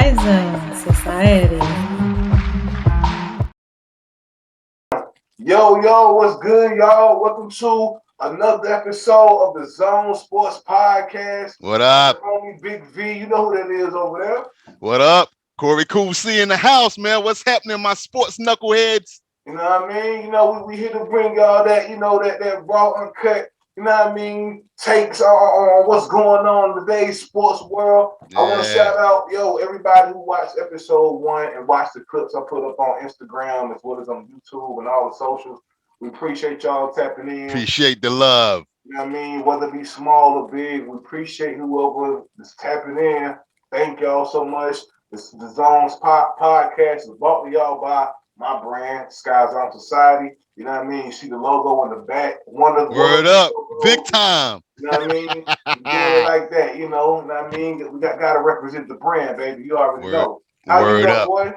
Skyzone.Society. Yo, what's good, y'all? Welcome to another episode of the Zone Sports Podcast. What up? Homie Big V, you know who that is over there. What up? Corey Cool C in the house, man. What's happening, my sports knuckleheads? You know what I mean? You know, we here to bring y'all that, that raw, uncut, takes on what's going on in today's sports world. Yeah. I want to shout out, everybody who watched episode 1 and watched the clips I put up on Instagram as well as on YouTube and all the socials. We appreciate y'all tapping in. Appreciate the love. You know what I mean? Whether it be small or big, we appreciate whoever is tapping in. Thank y'all so much. This the Zones podcast is brought to y'all by my brand, Skyzone.Society. You know what I mean? You see the logo in the back. Word up. Big time. You know what I mean? Doing it like that, you know what I mean? We gotta represent the brand, baby. You already know. Word up. Boy?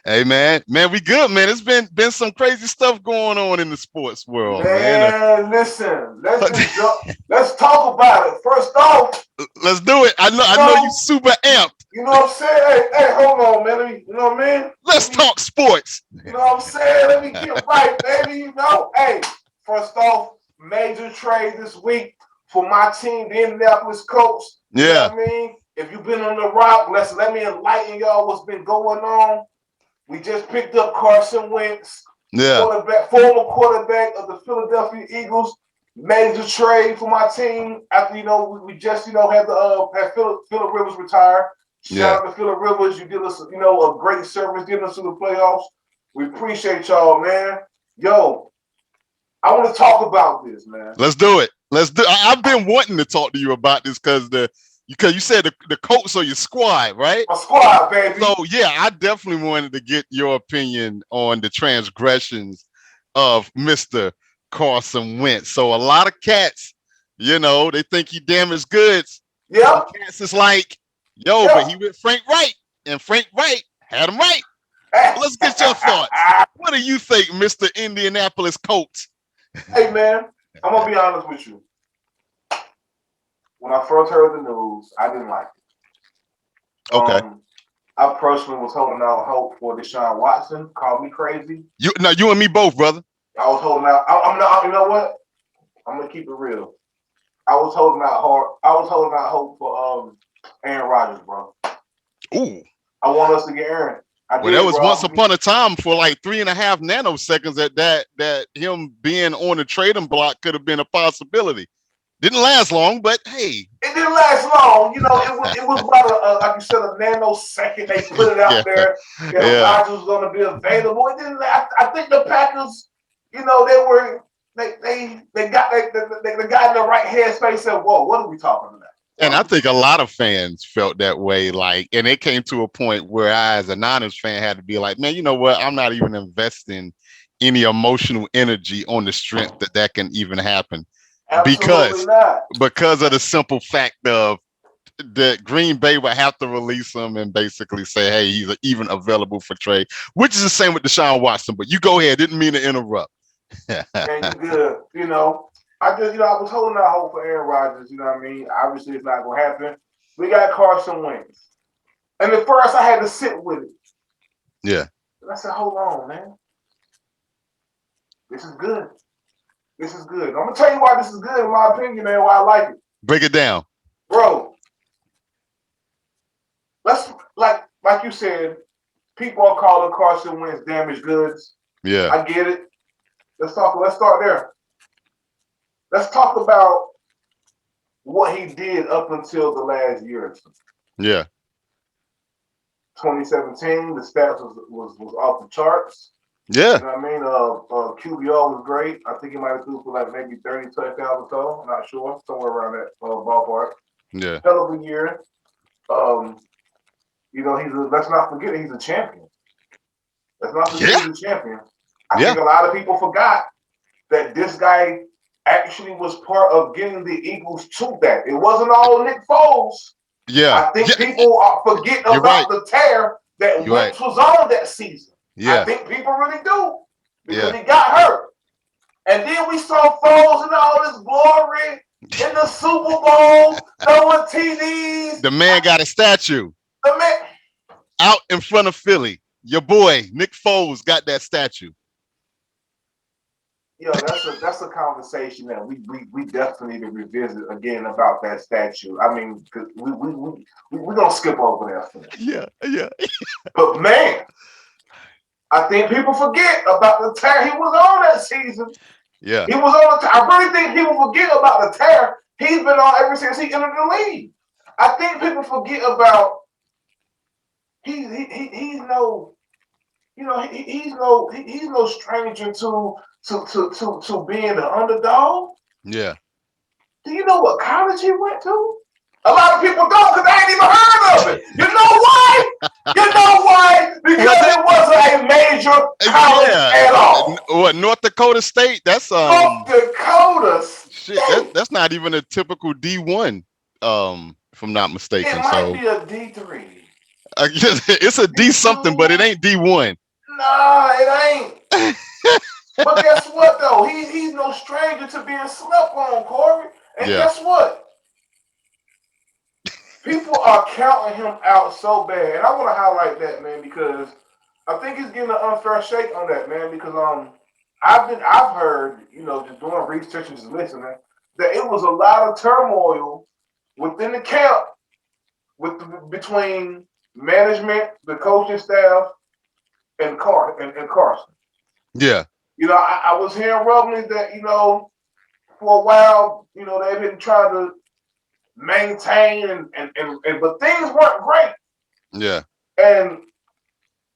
Hey man, we good, man. It's been some crazy stuff going on in the sports world, man. Listen, let's talk about it. First off, let's do it. I know you super amped. You know what I'm saying? Hey, hold on, man. You know what I mean? Let's talk sports. You know what I'm saying? Let me get right, baby. You know, hey. First off, major trade this week for my team, the Indianapolis Colts. Yeah. You know what I mean? If you've been on the rock, let me enlighten y'all what's been going on. We just picked up Carson Wentz, former quarterback of the Philadelphia Eagles. Major trade for my team after we just had Phillip Rivers retire. Shout out to Phillip Rivers. You did us a great service getting us to the playoffs. We appreciate y'all, man. Yo, I want to talk about this, man. Let's do it. I've been wanting to talk to you about this because you said the Colts are your squad, right? My squad, baby. So yeah, I definitely wanted to get your opinion on the transgressions of Mr. Carson Wentz. So a lot of cats, they think he damaged goods. Yeah. Cats is like, but he went Frank Wright, and Frank Wright had him right. Let's get your thoughts. What do you think, Mr. Indianapolis Colts? Hey man, I'm gonna be honest with you. When I first heard the news, I didn't like it. Okay. I personally was holding out hope for Deshaun Watson. Call me crazy. You and me both, brother. I was holding out. You know what? I'm gonna keep it real. I was holding out hope for Aaron Rodgers, bro. Ooh. I want us to get Aaron. There was once upon a time for like 3.5 nanoseconds that him being on the trading block could have been a possibility. Didn't last long, but hey. It didn't last long. It was about like you said, a nanosecond. They put it out there that Rodgers was going to be available. It didn't last. I think the Packers, they got the guy in the right headspace. Said, "Whoa, what are we talking about?" And I think a lot of fans felt that way. And it came to a point where I, as a Niners fan, had to be like, man, you know what? I'm not even investing any emotional energy on the strength that can even happen. Absolutely not. Because of the simple fact of that Green Bay would have to release him and basically say, hey, he's even available for trade, which is the same with Deshaun Watson. But you go ahead. Didn't mean to interrupt. And good. I was holding out hope for Aaron Rodgers. You know what I mean? Obviously, it's not going to happen. We got Carson Wentz. And at first, I had to sit with it. Yeah. And I said, hold on, man. This is good. This is good. I'm going to tell you why this is good, in my opinion, man, why I like it. Break it down. Bro, let's, like you said, people are calling Carson Wentz damaged goods. Yeah. I get it. Let's start there. Let's talk about what he did up until the last year or two. Yeah. 2017, the stats was off the charts. Yeah. You know what I mean? QBR was great. I think he might have threw for like maybe 30 touchdowns or so. I'm not sure. Somewhere around that ballpark. Yeah. Hell of a year. Let's not forget he's a champion. Let's not forget he's a champion. I think a lot of people forgot that this guy actually was part of getting the Eagles to that. It wasn't all Nick Foles. Yeah. I think people forget about the tear that Wentz was on that season. Yeah. I think people really do. Because he got hurt. And then we saw Foles and all this glory in the Super Bowl, throwing TDs. The man got a statue. The man. out in front of Philly. Your boy Nick Foles got that statue. Yo, that's a conversation that we definitely need to revisit again about that statue. I mean, cause we gonna skip over that for now. Yeah. But man, I think people forget about the tear he was on that season. Yeah, he was on. I really think people forget about the tear he's been on ever since he entered the league. I think people forget about he's no, you know, he's no stranger to being the underdog. Yeah. Do you know what college he went to? A lot of people don't because they ain't even heard of it. You know why? Because it wasn't a major college at all. What, North Dakota State? That's North Dakota State. Shit, that's not even a typical D1, if I'm not mistaken. It might be a D3. It's a D something, but it ain't D1. Nah, it ain't. But guess what though? He's no stranger to being slept on, Corey. And guess what? People are counting him out so bad. And I want to highlight that, man, because I think he's getting an unfair shake on that, man, because I've heard, you know, just doing research and just listening, that it was a lot of turmoil within the camp between management, the coaching staff, and Carson. Yeah. You know, I was hearing rumblings that, you know, for a while, you know, they've been trying to maintain and but things weren't great. Yeah. And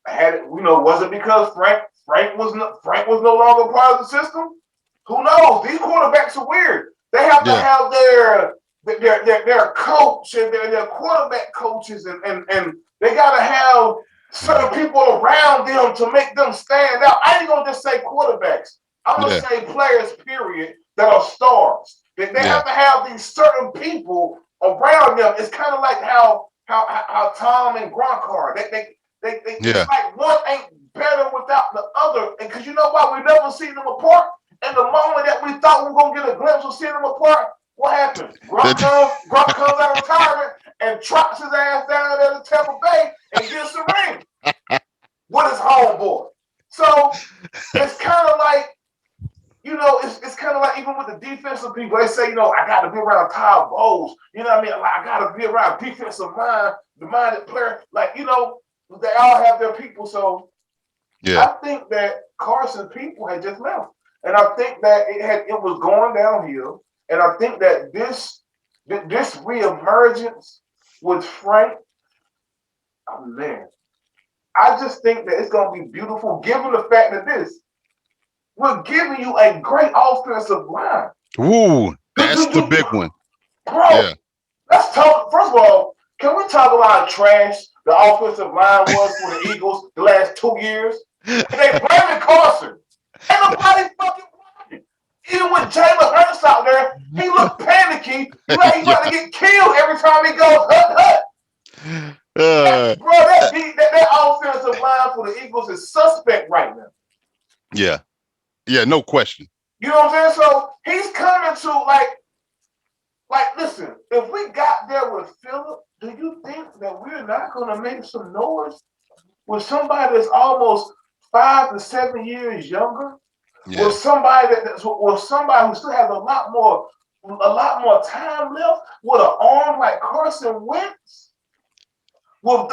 had it, you know, was it because Frank was no longer part of the system? Who knows? These quarterbacks are weird. They have to have their coach and their quarterback coaches and they gotta have certain people around them to make them stand out. I ain't gonna just say quarterbacks. I'm gonna say players, period, that are stars. They have to have these certain people around them. It's kind of like how Tom and Gronk are. They it's like one ain't better without the other. And because you know why we never seen them apart. And the moment that we thought we were gonna get a glimpse of seeing them apart, what happened? Gronk comes out of retirement and trots his ass down there to Tampa Bay and gets the ring with his homeboy. So it's kind of like, you know, it's kind of like even with the defensive people, they say, you know, I got to be around Todd Bowles. You know what I mean? Like, I got to be around minded player. Like, you know, they all have their people. So I think that Carson people had just left. And I think that it was going downhill. And I think that this reemergence with Frank, oh man, I just think that it's going to be beautiful given the fact that we're giving you a great offensive line. Ooh, that's the big one. Bro, let's talk. First of all, can we talk about how trash the offensive line was for the Eagles the last 2 years? And they blaming Carson. Ain't nobody fucking blaming. Even with Jalen Hurts out there, he looked panicky. Like he's about to get killed every time he goes hut. Bro, that offensive line for the Eagles is suspect right now. Yeah, no question. You know what I'm saying? So he's coming to like, listen, if we got there with Phillip, do you think that we're not going to make some noise with somebody that's almost 5 to 7 years younger? Yeah. With somebody who still has a lot more time left, with an arm like Carson Wentz, with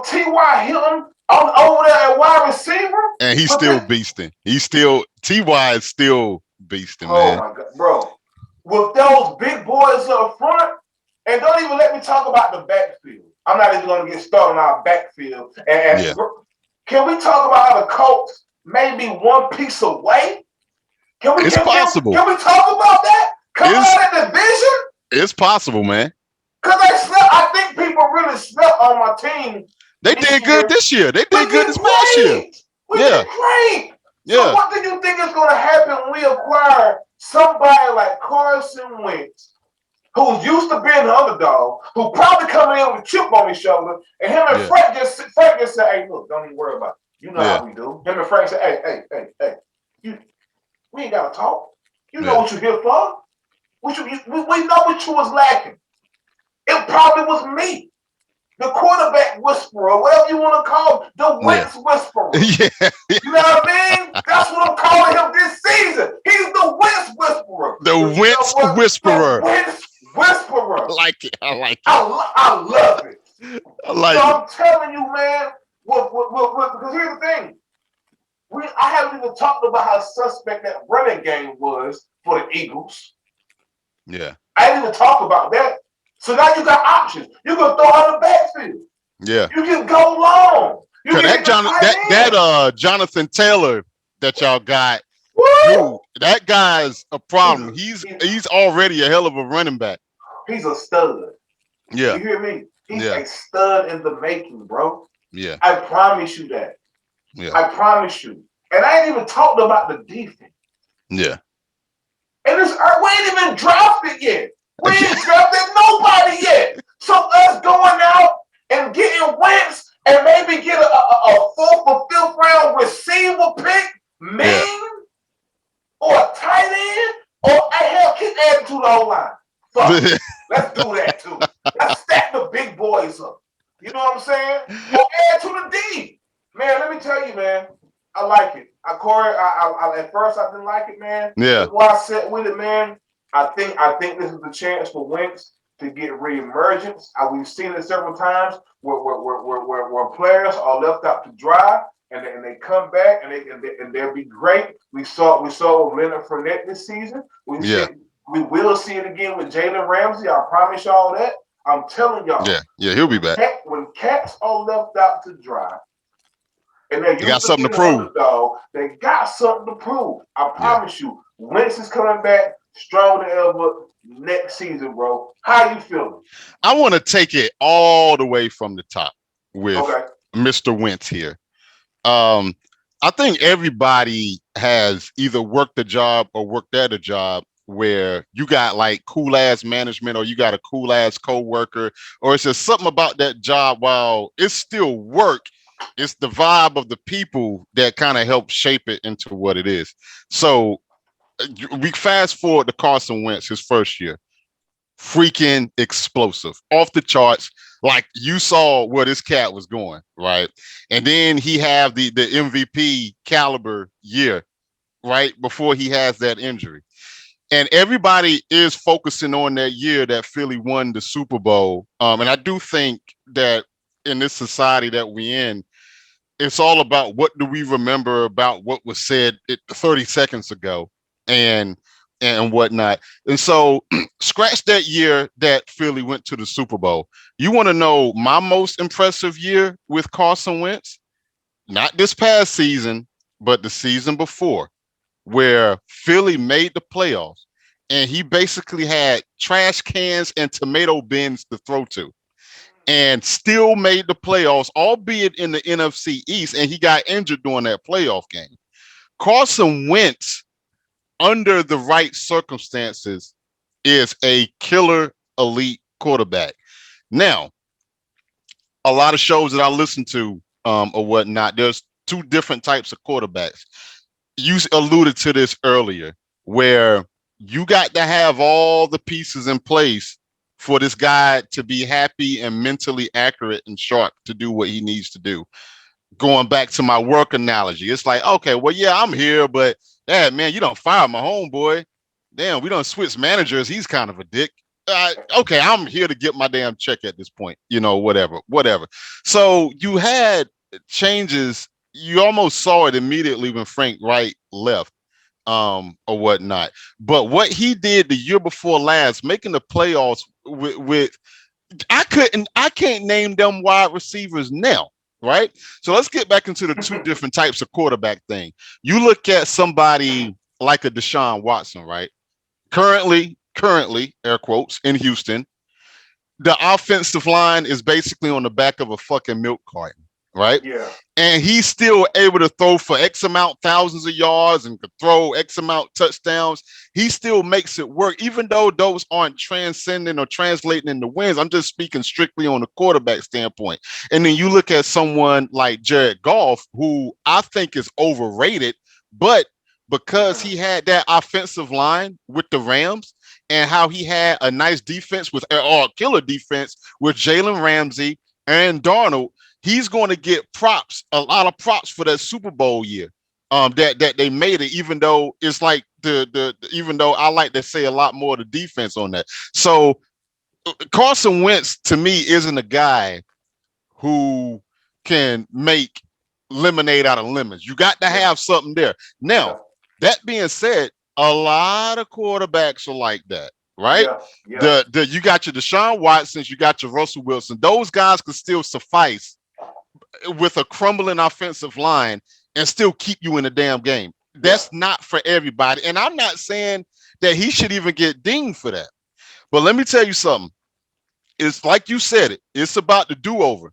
T.Y. Hilton over there at wide receiver, and he's still beasting. T.Y. is still beasting, man. Oh my God, bro! With those big boys up front, and don't even let me talk about the backfield. I'm not even going to get started on our backfield. And can we talk about how the Colts may be one piece away? It's possible. Can we talk about that? Coming out of the division? It's possible, man. Because I think people really slept on my team. They did good this year. They did good this past year. We did great. So what do you think is going to happen when we acquire somebody like Carson Wentz, who's used to being the underdog, who probably coming in with a chip on his shoulder, and him and Frank just said, hey, look, don't even worry about it. You know how we do. Him and Frank said, hey, we ain't got to talk. You know what you're here for. We know what you was lacking. It probably was me, the quarterback whisperer, whatever Yeah. You know what I mean? That's what I'm calling him this season. He's the Wentz whisperer. The Wentz The whisperer. Wentz whisperer. I like it. I like it. I love it. I like so it. I'm telling you, man, because here's the thing. I haven't even talked about how suspect that running game was for the Eagles. Yeah. I didn't even talk about that. So now you got options. You can throw out the backfield. Yeah. You can go long. You can that Jonathan Taylor that y'all got, dude, that guy's a problem. He's already a hell of a running back. He's a stud. Yeah. You hear me? He's a stud in the making, bro. Yeah. I promise you that. Yeah. I promise you. And I ain't even talked about the defense. Yeah. And we ain't even drafted yet. We ain't drafted nobody yet. So us going out and getting Wentz and maybe get a fourth or fifth round receiver pick, or a tight end, or hell, keep adding to the O-line. Fuck, let's do that too. Let's stack the big boys up. You know what I'm saying? Or add to the D. Man, let me tell you, man, I like it. Corey, at first I didn't like it, man. Yeah. Before I sat with it, man, I think this is the chance for Wentz to get reemergence. We've seen it several times where players are left out to dry and they come back and they'll be great. We saw with Leonard Fournette this season. We will see it again with Jalen Ramsey. I promise y'all that. I'm telling y'all. Yeah, he'll be back. When cats are left out to dry, and they got something to prove. They got something to prove. I promise you. Wentz is coming back stronger than ever next season, bro. How you feeling? I want to take it all the way from the top with Mr. Wentz here. I think everybody has either worked a job or worked at a job where you got like cool ass management or you got a cool ass coworker, or it's just something about that job. While it's still work, it's the vibe of the people that kind of help shape it into what it is. So we fast forward to Carson Wentz, his first year, freaking explosive, off the charts. Like you saw where this cat was going, right? And then he have the MVP caliber year, right before he has that injury. And everybody is focusing on that year that Philly won the Super Bowl. And I do think that in this society that we're in, it's all about what do we remember about what was said 30 seconds ago and whatnot. And so scratch that year that Philly went to the Super Bowl. You want to know my most impressive year with Carson Wentz? Not this past season, but the season before, where Philly made the playoffs and he basically had trash cans and tomato bins to throw to and still made the playoffs, albeit in the NFC East, and he got injured during that playoff game. Carson Wentz, under the right circumstances, is a killer elite quarterback. Now, a lot of shows that I listen to or whatnot, there's two different types of quarterbacks. You alluded to this earlier, where you got to have all the pieces in place for this guy to be happy and mentally accurate and sharp to do what he needs to do. Going back to my work analogy, it's like, okay, well, yeah, I'm here, but Dad, man, you don't fire my homeboy. Damn, we don't switch managers. He's kind of a dick. Okay, I'm here to get my damn check at this point, whatever. So you had changes. You almost saw it immediately when Frank Wright left or whatnot. But what he did the year before last, making the playoffs with I can't name them wide receivers now, right? So let's get back into the two different types of quarterback thing. You look at somebody like a Deshaun Watson, right? Currently, air quotes, in Houston, the offensive line is basically on the back of a fucking milk carton, right? Yeah. And he's still able to throw for X amount thousands of yards and could throw X amount touchdowns. He still makes it work, even though those aren't transcending or translating into wins. I'm just speaking strictly on the quarterback standpoint. And then you look at someone like Jared Goff, who I think is overrated, but because he had that offensive line with the Rams and how he had a nice defense or killer defense with Jalen Ramsey and Darnold, he's going to get props, a lot of props for that Super Bowl year. That they made it, even though it's like even though I like to say a lot more of the defense on that. So Carson Wentz to me isn't a guy who can make lemonade out of lemons. You got to have something there. Now, that being said, a lot of quarterbacks are like that, right? You got your Deshaun Watsons, you got your Russell Wilson. Those guys could still suffice with a crumbling offensive line and still keep you in the damn game. That's not for everybody. And I'm not saying that he should even get dinged for that. But let me tell you something. It's like you said it. It's about the do-over.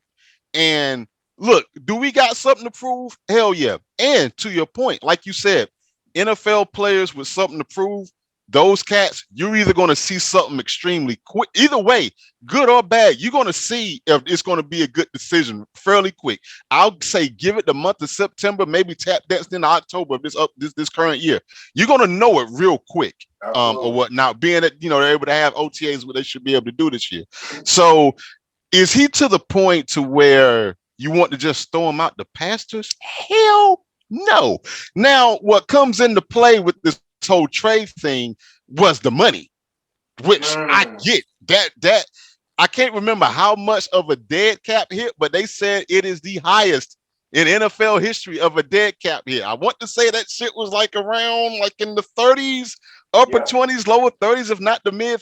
And look, do we got something to prove? Hell yeah. And to your point, like you said, NFL players with something to prove, those cats, you're either going to see something extremely quick. Either way, good or bad, you're going to see if it's going to be a good decision fairly quick. I'll say give it the month of September, maybe tap dance in October of this current year. You're going to know it real quick. Or whatnot, being that they're able to have OTAs what they should be able to do this year. So is he to the point to where you want to just throw him out the pastures? Hell no. Now, what comes into play with this whole trade thing was the money, which I get. That I can't remember how much of a dead cap hit, but they said it is the highest in NFL history of a dead cap hit. I want to say that shit was like around like in the 30s, upper 20s, lower 30s, if not the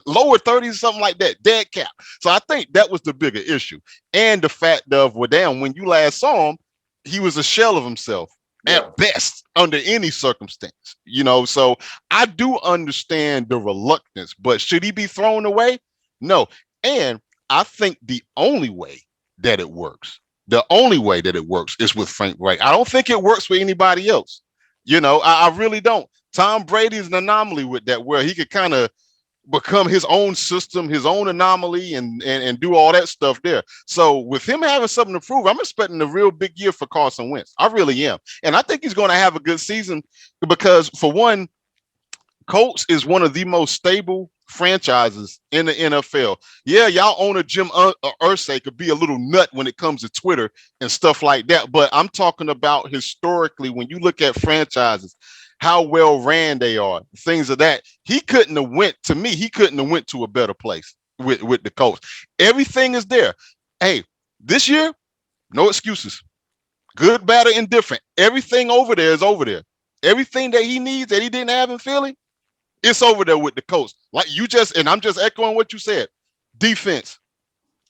lower 30s, something like that, dead cap. So I think that was the bigger issue. And the fact of, well, damn, when you last saw him, he was a shell of himself at best under any circumstance, so I do understand the reluctance, but should he be thrown away? No. And I think the only way that it works is with Frank Reich. I don't think it works for anybody else. I really don't. Tom Brady is an anomaly with that, where he could kind of become his own system, his own anomaly, and do all that stuff there. So with him having something to prove, I'm expecting a real big year for Carson Wentz. I really am. And I think he's going to have a good season because, for one, Colts is one of the most stable franchises in the NFL. Yeah, y'all owner Jim Irsay could be a little nut when it comes to Twitter and stuff like that. But I'm talking about historically, when you look at franchises, how well ran they are, things of that. He couldn't have went to a better place with the Colts. Everything is there. Hey, this year, no excuses. Good, bad, or indifferent. Everything over there is over there. Everything that he needs that he didn't have in Philly, it's over there with the Colts. Like and I'm just echoing what you said. Defense,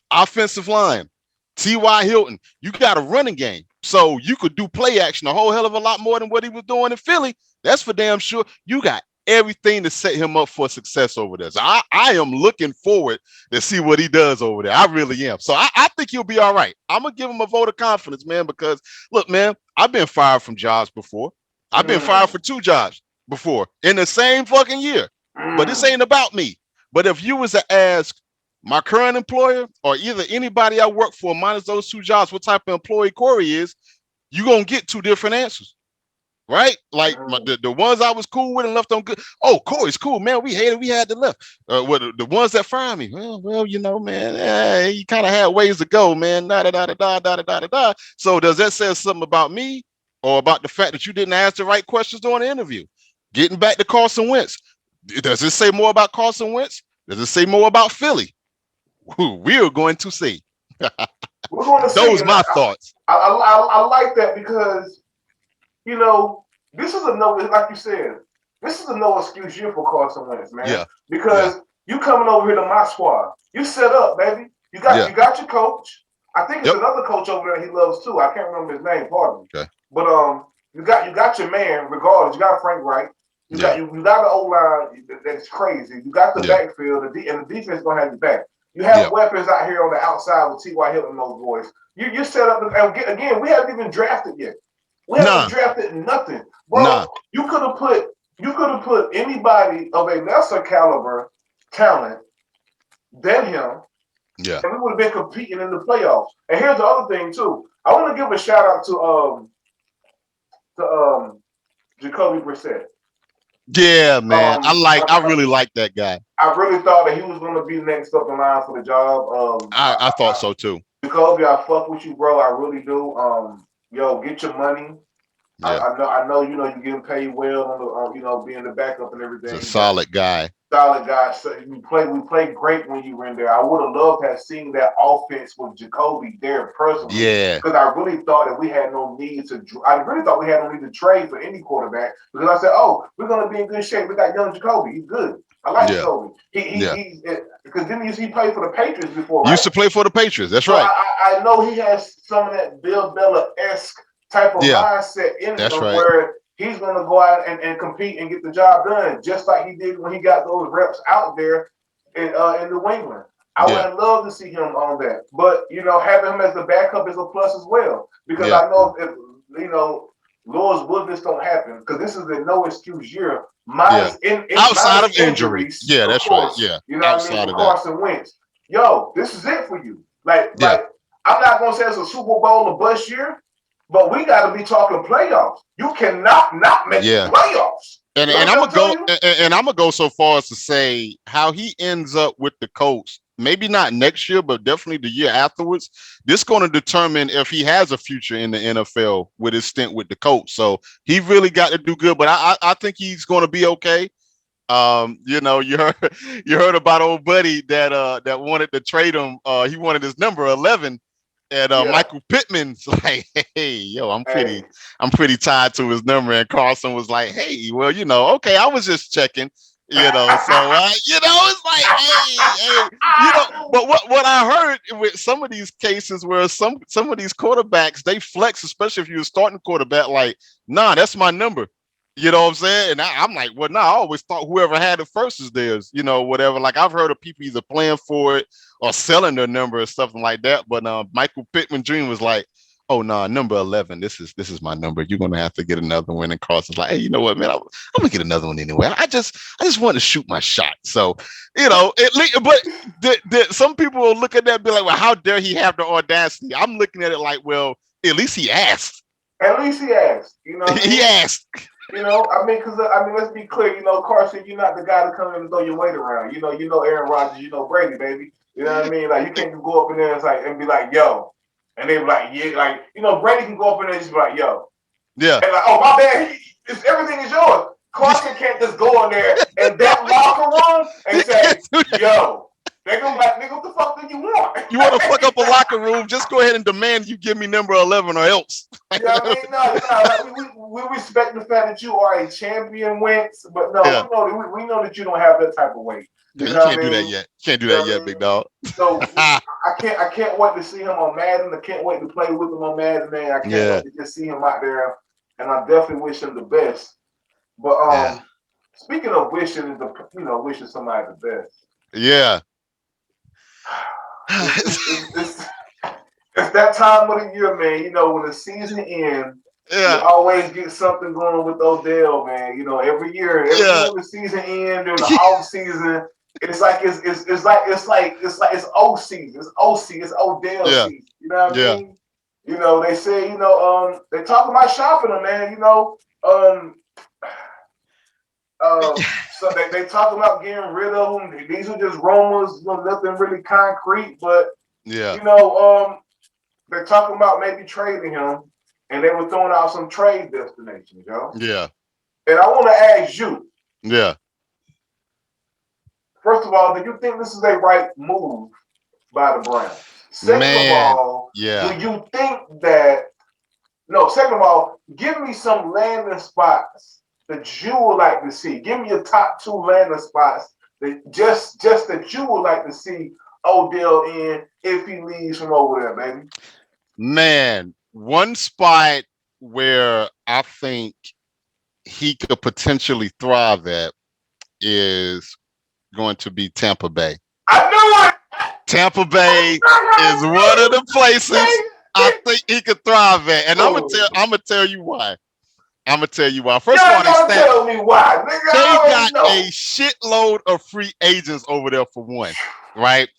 offensive line, T.Y. Hilton. You got a running game. So you could do play action a whole hell of a lot more than what he was doing in Philly. That's for damn sure. You got everything to set him up for success over there. So I am looking forward to see what he does over there. I really am. So I think he'll be all right. I'm going to give him a vote of confidence, man, because, look, man, I've been fired from jobs before. I've been fired for 2 jobs before in the same fucking year. But this ain't about me. But if you was to ask my current employer or either anybody I work for minus those 2 jobs, what type of employee Corey is, you're going to get 2 different answers. Right? Like the ones I was cool with and left on good. Oh, Corey's cool, man. We hated, we had to left. The ones that fired me, well, man, you kind of had ways to go, man. Da. So does that say something about me or about the fact that you didn't ask the right questions during the interview? Getting back to Carson Wentz, does it say more about Carson Wentz? Does it say more about Philly? We are going to see. We're going to see. Those are my thoughts. I like that because, this is like you said, this is a no excuse year for Carson Wentz, man. Yeah. Because you coming over here to my squad. You set up, baby. You got your coach. I think it's another coach over there he loves too. I can't remember his name, pardon me. Okay. But you got your man, regardless. You got Frank Reich. You got the O-line that's crazy. You got the backfield, and the defense gonna have your back. You have weapons out here on the outside with T.Y. Hilton and those boys. You set up, and again, we haven't even drafted yet. We haven't drafted nothing. Bro, you could have put anybody of a lesser caliber talent than him. Yeah. And we would have been competing in the playoffs. And here's the other thing too. I want to give a shout out to Jacoby Brissett. Yeah, man. I really like that guy. I really thought that he was going to be next up in line for the job. I thought so too. Jacoby, I fuck with you, bro. I really do. Yo, get your money. Yeah. I know, you know, you getting paid well on the, you know, being the backup and He's a everything. But solid guy. solid guy. So we played great when you were in there. I would have loved to have seen that offense with Jacoby there personally, Yeah. because I really thought that we had no need to. I really thought we had no need to trade for any quarterback, because I said, oh, we're gonna be in good shape. We got young Jacoby. He's good. I like Yeah. Jacoby. Yeah. He because didn't he play for the Patriots before, Used right? to play for the Patriots. That's So right. I know he has some of that Bill Belichick-esque type of Yeah. mindset in That's him, right. where he's going to go out and compete and get the job done, just like he did when he got those reps out there in New England. I would Yeah. have loved to see him on that. But, you know, having him as the backup is a plus as well, because Yeah. I know if you know, Lord's will this don't happen, because this is a no excuse year, Yeah. minus Outside minus of injury. injuries, Yeah, of that's right. course. Yeah. You know what I mean, Outside for of that. Carson Wentz. Yo, this is it for you. Yeah. Like I'm not gonna say it's a Super Bowl or bust year, but we got to be talking playoffs. You cannot not make the Yeah. playoffs. And You know and what I'm I'm gonna go telling you? and I'm gonna go so far as to say how he ends up with the Colts. Maybe not next year, but definitely the year afterwards. This going to determine if he has a future in the NFL with his stint with the Colts. So he really got to do good. But I think he's going to be okay. You know, you heard about old buddy that wanted to trade him. He wanted his number 11, and Yeah. Michael Pittman's like, hey, yo, Hey. I'm pretty tied to his number. And Carson was like, hey, well, you know, okay, I was just checking. You know, so you know, it's like, hey, you know, but what I heard with some of these cases where some of these quarterbacks they flex, especially if you're a starting quarterback, like, nah, that's my number. You know what I'm saying? And I'm like, well, no, I always thought whoever had it first is theirs, you know, whatever. Like I've heard of people either playing for it or selling their number or something like that. But Michael Pittman Dream was like, oh no, number 11. This is my number. You're gonna have to get another one. And Carson's like, hey, you know what, man? I'm gonna get another one anyway. I just want to shoot my shot. So, you know, but some people will look at that and be like, well, how dare he have the audacity? I'm looking at it like, well, at least he asked. At least he asked. You know what I mean? He asked. You know, I mean, because let's be clear. You know, Carson, you're not the guy to come in and throw your weight around. You know Aaron Rodgers, you know Brady, baby. You know what I mean? Like you can't go up in there and be like, yo, and they be like, yeah, like you know, Brady can go up in there and just be like, yo, Yeah. and like, oh my bad, everything is yours. Carson can't just go in there and that locker room and say, yo. They gonna be like, nigga, what the fuck do you want? You want to fuck up a locker room? Just go ahead and demand you give me number 11 or else. You know what I mean? No. Like, we respect the fact that you are a champion, Wentz, but no, Yeah. we know that you don't have that type of weight. Yeah, You you know what can't I do that mean? yet. Can't do You know that what I yet, mean? big dog. So I can't wait to see him on Madden. I can't wait to play with him on Madden, man. I can't wait to just see him out there, and I definitely wish him the best. But Yeah. speaking of wishing, wishing somebody the best. Yeah. It's that time of the year, man. You know, when the season ends, you Yeah. always get something going with Odell, man. You know, every year when the season ends during the off season, it's like it's O season, it's OC, it's Odell Yeah. season. You know what I Yeah. mean? You know, they say, they talk about shopping them, man. So they talk about getting rid of them. These are just rumors, nothing really concrete, but Yeah. they're talking about maybe trading him, and they were throwing out some trade destinations, yo. Yeah. And I want to ask you, Yeah. first of all, do you think this is a right move by the Browns? Second of Man. all, Yeah. do you think that? No. Second of all, give me some landing spots that you would like to see. Give me your top 2 landing spots that just that you would like to see Odell in if he leaves from over there, baby. Man, one spot where I think he could potentially thrive at is going to be Tampa Bay. I knew it. Tampa Bay is one of the places I think he could thrive at, and I'm gonna tell you why. I'm gonna tell you why. First of all, tell me why, nigga. they got a shitload of free agents over there for one, right?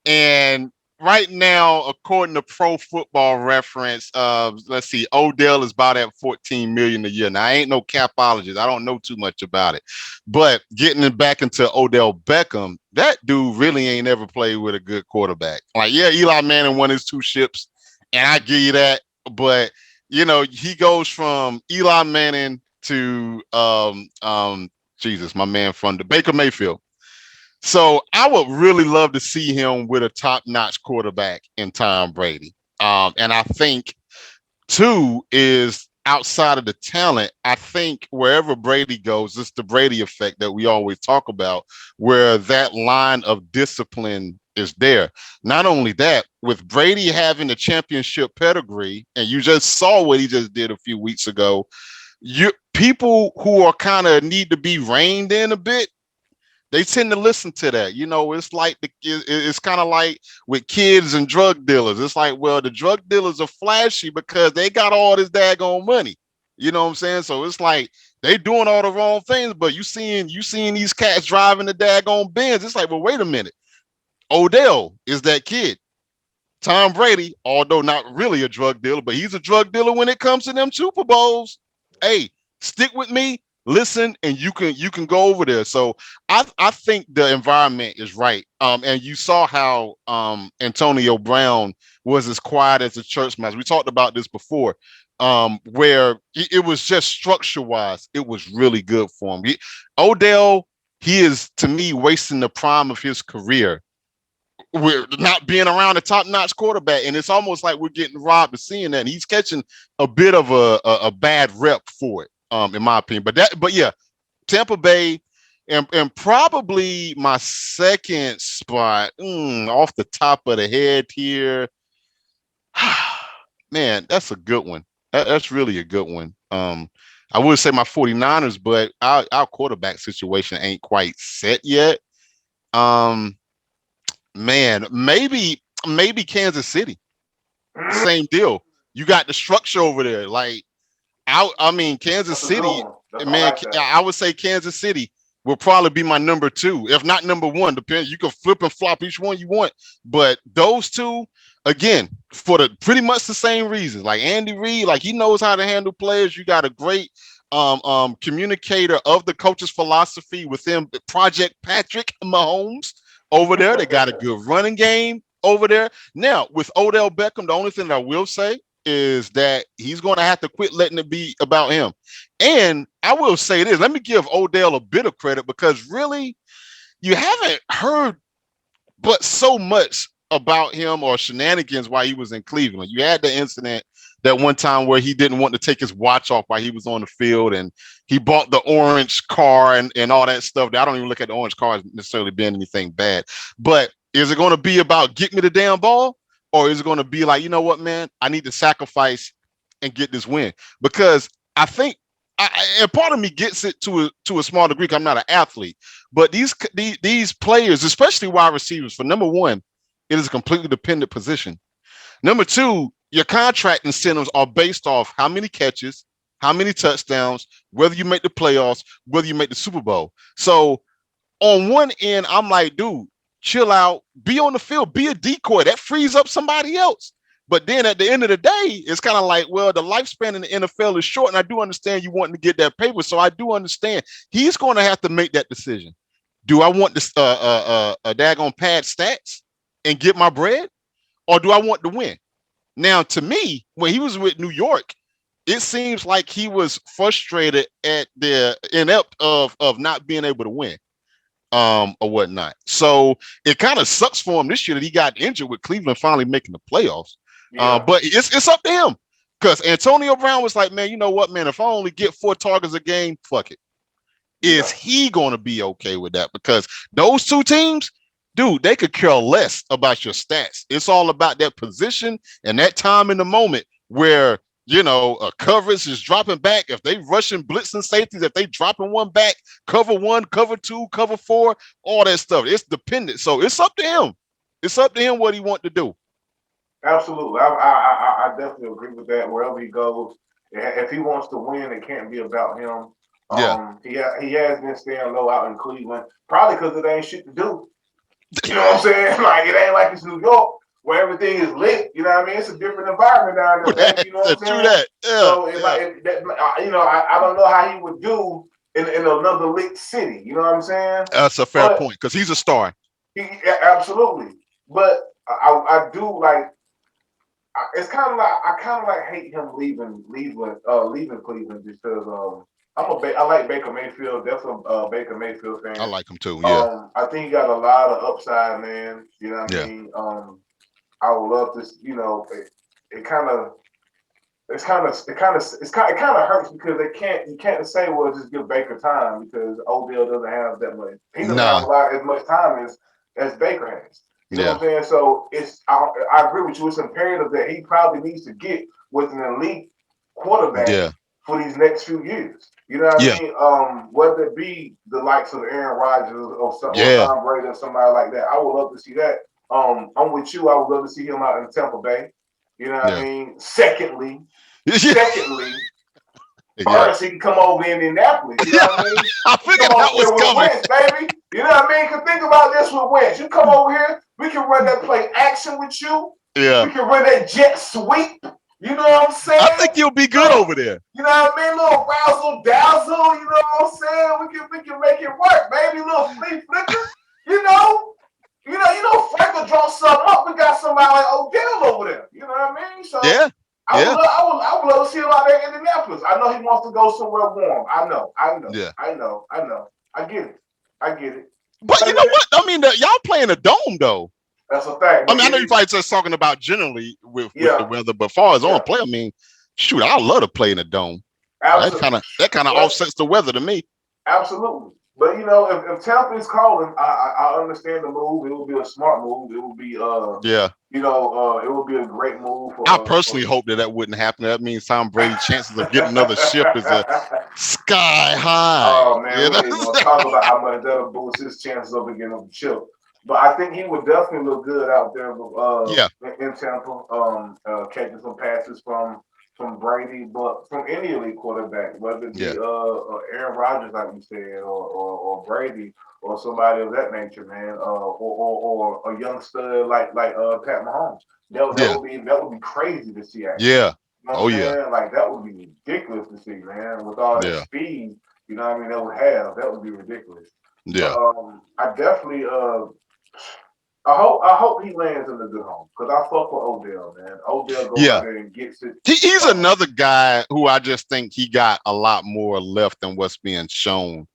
And right now, according to Pro Football Reference, let's see, Odell is about at 14 million a year. Now, I ain't no capologist. I don't know too much about it, but getting it back into Odell Beckham, that dude really ain't ever played with a good quarterback. Like, yeah, Eli Manning won his 2 ships, and I give you that, but he goes from Eli Manning to Jesus, my man from the Baker Mayfield. So I would really love to see him with a top-notch quarterback in Tom Brady. And I think two is outside of the talent. I think wherever Brady goes, it's the Brady effect that we always talk about, where that line of discipline is there. Not only that, with Brady having a championship pedigree, and you just saw what he just did a few weeks ago, people who are kind of need to be reined in a bit, they tend to listen to that. It's like it's kind of like with kids and drug dealers. It's like, well, the drug dealers are flashy because they got all this daggone money. You know what I'm saying? So it's like they doing all the wrong things, but you seeing these cats driving the daggone Benz. It's like, well, wait a minute. Odell is that kid. Tom Brady, although not really a drug dealer, but he's a drug dealer when it comes to them Super Bowls. Hey, stick with me, listen, and you can go over there. So I think the environment is right. And you saw how Antonio Brown was as quiet as a church mouse. We talked about this before. Where it was just structure wise, it was really good for him. Odell, he is to me wasting the prime of his career. We're not being around a top-notch quarterback, and it's almost like we're getting robbed of seeing that. And he's catching a bit of a bad rep for it, in my opinion. But yeah, Tampa Bay, and probably my second spot, off the top of the head here. Man, that's a good one. That's really a good one. I would say my 49ers, but our quarterback situation ain't quite set yet. Man, maybe Kansas City. Same deal. You got the structure over there. Like, I mean, Kansas City, man, I would say Kansas City will probably be my number two, if not number one. Depends. You can flip and flop each one you want, but those two, again, for the pretty much the same reasons. Like Andy Reid, like he knows how to handle players. You got a great communicator of the coach's philosophy within Project Patrick Mahomes over there. They got a good running game over there. Now, with Odell Beckham, the only thing that I will say is that he's going to have to quit letting it be about him. And I will say this, let me give Odell a bit of credit, because really, you haven't heard but so much about him or shenanigans while he was in Cleveland. You had the incident that one time where he didn't want to take his watch off while he was on the field, and he bought the orange car and all that stuff. I don't even look at the orange car as necessarily being anything bad. But is it going to be about get me the damn ball? Or is it going to be like, you know what, man, I need to sacrifice and get this win? Because I think, and part of me gets it to a small degree, because I'm not an athlete, but these players, especially wide receivers, for number one, it is a completely dependent position. Number two, your contract incentives are based off how many catches, how many touchdowns, whether you make the playoffs, whether you make the Super Bowl. So on one end, I'm like, dude, chill out, be on the field, be a decoy. That frees up somebody else. But then at the end of the day, it's kind of like, well, the lifespan in the NFL is short, and I do understand you wanting to get that paper. So I do understand he's going to have to make that decision. Do I want this a daggone pad stats and get my bread, or do I want to win? Now, to me, when he was with New York, it seems like he was frustrated at the inept of not being able to win. Or whatnot. So it kind of sucks for him this year that he got injured with Cleveland finally making the playoffs. Yeah. But it's up to him, because Antonio Brown was like, man, you know what, man, if I only get 4 targets a game, fuck it. Yeah. Is he going to be okay with that? Because those two teams, dude, they could care less about your stats. It's all about that position and that time in the moment where, coverage is dropping back. If they rushing blitzing safeties, if they dropping one back, cover 1, cover 2, cover 4, all that stuff. It's dependent. So it's up to him. It's up to him what he wants to do. Absolutely. I definitely agree with that. Wherever he goes, if he wants to win, it can't be about him. He has been staying low out in Cleveland, probably because it ain't shit to do. You know what I'm saying? Like, it ain't like it's New York, where everything is lit. You know what I mean? It's a different environment down there, baby. You know what I'm True saying? that. Yeah. So I don't know how he would do in another lit city. You know what I'm saying? That's a fair point because he's a star. Absolutely. But I do like. It's kind of like I kind of like hate him leaving Cleveland because I like Baker Mayfield. Definitely Baker Mayfield fan. I like him too. Yeah. I think he got a lot of upside, man. You know what I mean? I would love to. You know, it kind of. It kind of hurts because you can't say, well, just give Baker time because Odell doesn't have that much. He doesn't have as much time as Baker has. You know what I'm saying? So I agree with you. It's imperative that he probably needs to get with an elite quarterback for these next few years. You know what I mean? Whether it be the likes of Aaron Rodgers or Tom Brady or somebody like that, I would love to see that. I'm with you. I would love to see him out in Tampa Bay. You know what I mean? Secondly, first he can come over to Indianapolis. You know what I mean? I figured that was coming, Wentz, baby. You know what I mean? Cause think about this with Wentz. You come over here, we can run that play action with you. Yeah. We can run that jet sweep. You know what I'm saying? I think you'll be good over there. You know what I mean? Little razzle dazzle. You know what I'm saying? We can make it work, baby. Little flea flicker. You know, Frank will draw something up. We got somebody like Odell over there. You know what I mean? So I would love to see him out there in Indianapolis. I know he wants to go somewhere warm. I know. Yeah. I get it. But you know what? I mean, y'all playing a dome though. That's a fact. I mean, I know you're probably just talking about generally with the weather, but as far as on play, I mean, shoot, I love to play in a dome. Absolutely. That kind of offsets the weather to me. Absolutely. But you know, if Tampa is calling, I understand the move. It would be a smart move. It would be it would be a great move. I personally hope that wouldn't happen. That means Tom Brady's chances of getting another ship is a sky high. Oh man, we ain't gonna talk about how much that'll boost his chances of getting a chip. But I think he would definitely look good out there in Tampa, catching some passes from Brady, but from any elite quarterback, whether it be Aaron Rodgers, like you said, or Brady, or somebody of that nature, man, or a young stud like Pat Mahomes. That would be crazy to see. Actually. Yeah. You know like that would be ridiculous to see, man. With all that speed, you know what I mean, that would be ridiculous. Yeah. I definitely I hope he lands in a good home because I fuck with Odell, man. Odell goes out there and gets it. He's another guy who I just think he got a lot more left than what's being shown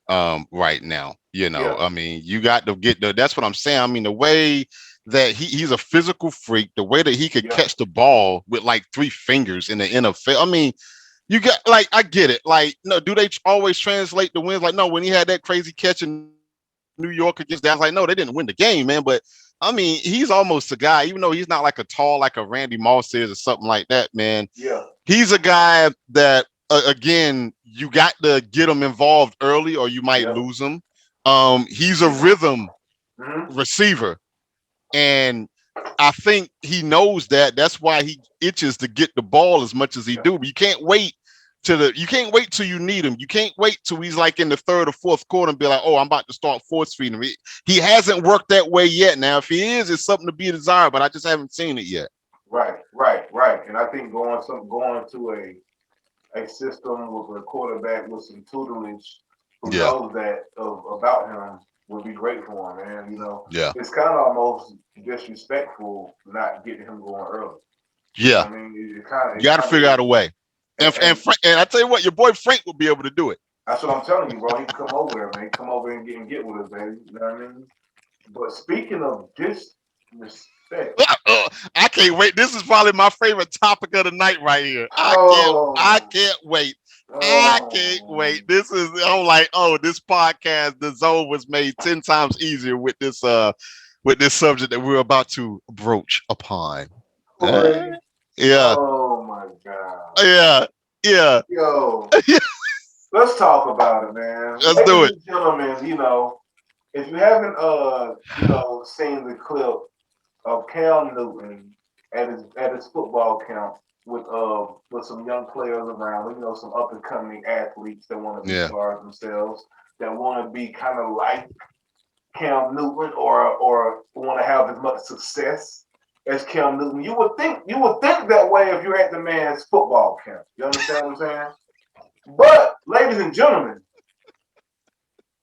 right now. You know, I mean, you got to get that's what I'm saying. I mean, the way that he's a physical freak, the way that he could catch the ball with like 3 fingers in the NFL. I mean, you got like, I get it. Like, no, do they always translate the wins? Like, no, when he had that crazy catch in New York against Dallas, like, no, they didn't win the game, man. But I mean, he's almost a guy, even though he's not like a tall, like a Randy Moss is or something like that, man. Yeah. He's a guy that, again, you got to get him involved early or you might lose him. He's a rhythm receiver. And I think he knows that. That's why he itches to get the ball as much as he do. But you can't wait till you need him. You can't wait till he's like in the 3rd or 4th quarter and be like, oh, I'm about to start force feeding him. He hasn't worked that way yet. Now, if he is, it's something to be desired, but I just haven't seen it yet. Right. And I think going to a system with a quarterback with some tutelage who knows that about him would be great for him, man. You know, it's kind of almost disrespectful not getting him going early. Yeah, I mean, you got to figure out a way. And I tell you what, your boy Frank will be able to do it. That's what I'm telling you, bro. He can come over there, man. Come over and get with us, baby. You know what I mean? But speaking of disrespect, I can't wait. This is probably my favorite topic of the night right here. I can't wait. I can't wait. I'm like, this podcast, the zone was made 10 times easier with this subject that we're about to broach upon. Yeah. Oh my God. Yeah. Yo. Let's talk about it, man. Let's do it. Gentlemen, you know, if you haven't seen the clip of Cam Newton at his football camp with some young players around, you know, some up and coming athletes that want to be stars themselves, that want to be kind of like Cam Newton or want to have as much success as Cam Newton. You would think that way if you're at the man's football camp. You understand what I'm saying? But, ladies and gentlemen,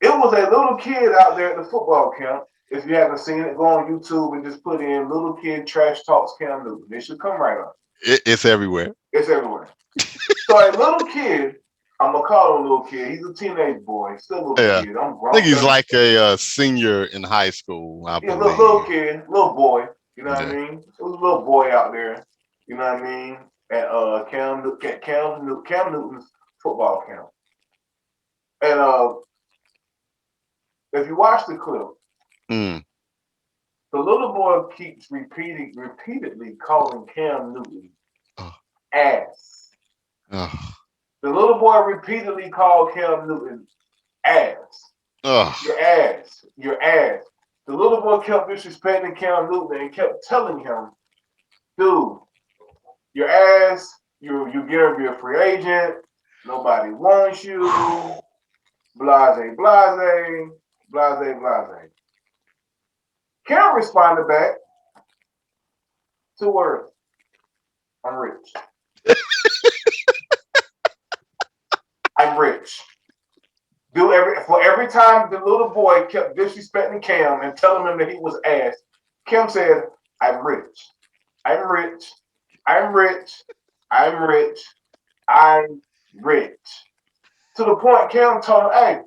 it was a little kid out there at the football camp. If you haven't seen it, go on YouTube and just put in little kid trash talks Cam Newton. It should come right up. It's everywhere. It's everywhere. So a little kid, I'm going to call him a little kid. He's a teenage boy. Still a little kid. I'm grown. I think he's like a senior in high school, I believe. Little kid, little boy. You know what I mean? It was a little boy out there. You know what I mean? At Cam Newton's football camp. And if you watch the clip, the little boy keeps repeatedly calling Cam Newton ass. The little boy repeatedly called Cam Newton ass. Your ass. Your ass. The little boy kept disrespecting Cam Newton and kept telling him, dude, your ass, you're gonna be a free agent. Nobody wants you. Blase, blase, blase, blase. Cam responded back. 2 words. I'm rich. I'm rich. For every time the little boy kept disrespecting Cam and telling him that he was ass, Cam said, I'm rich. I'm rich. I'm rich. I'm rich. I'm rich. To the point Cam told him, hey,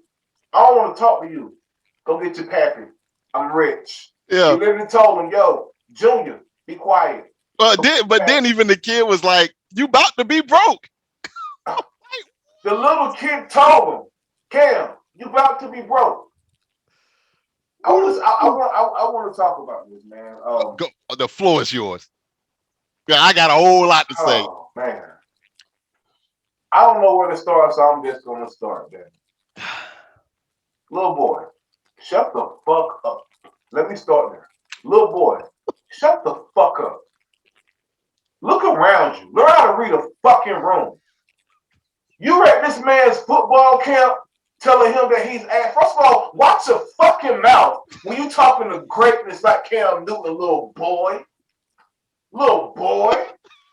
I don't want to talk to you. Go get your pappy. I'm rich. Yeah. He literally told him, yo, Junior, be quiet. But then even the kid was like, you about to be broke. The little kid told him, Cam, you about to be broke. I want to talk about this, man. The floor is yours. Yeah, I got a whole lot to say. Oh, man. I don't know where to start, so I'm just going to start there. Little boy, shut the fuck up. Let me start there. Little boy, shut the fuck up. Look around you. Learn how to read a fucking room. You at this man's football camp telling him that he's ass. First of all, watch your fucking mouth when you talking to greatness like Cam Newton, little boy. Little boy.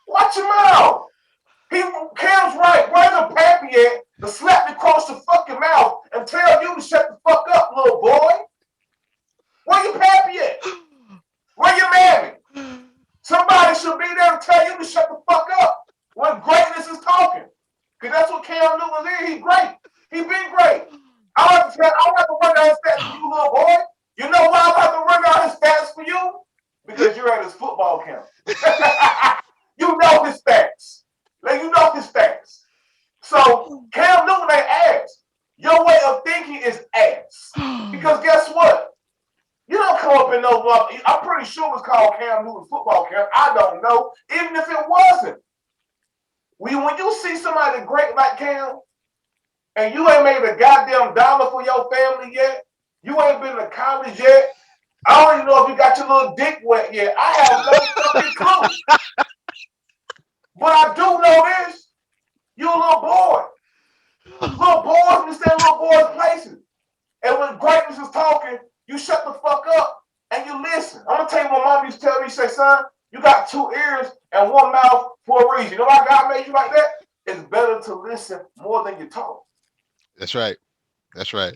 Watch your mouth. Cam's right. Where's the pappy at to slap you across the fucking mouth and tell you to shut the fuck up, little boy? Where your pappy at? Where your mammy? Somebody should be there to tell you to shut the fuck up when greatness is talking. Because that's what Cam Newton is. He's great. He been great. I don't have to run down his stats for you, little boy. You know why I have to run down his stats for you? Because you're at his football camp. You know his stats. Like, you know his stats. So Cam Newton ain't ass. Your way of thinking is ass. Because guess what? You don't come up in no luck. I'm pretty sure it's called Cam Newton football camp. I don't know. Even if it wasn't. When you see somebody great like Cam, and you ain't made a goddamn dollar for your family yet, you ain't been to college yet, I don't even know if you got your little dick wet yet. I have no fucking clue. But I do know this. You a little boy. Little boys, we stay in little boys' places. And when greatness is talking, you shut the fuck up and you listen. I'm going to tell you what mom used to tell me. She say, son, you got 2 ears and 1 mouth for a reason. You know why God made you like that? It's better to listen more than you talk. That's right. That's right.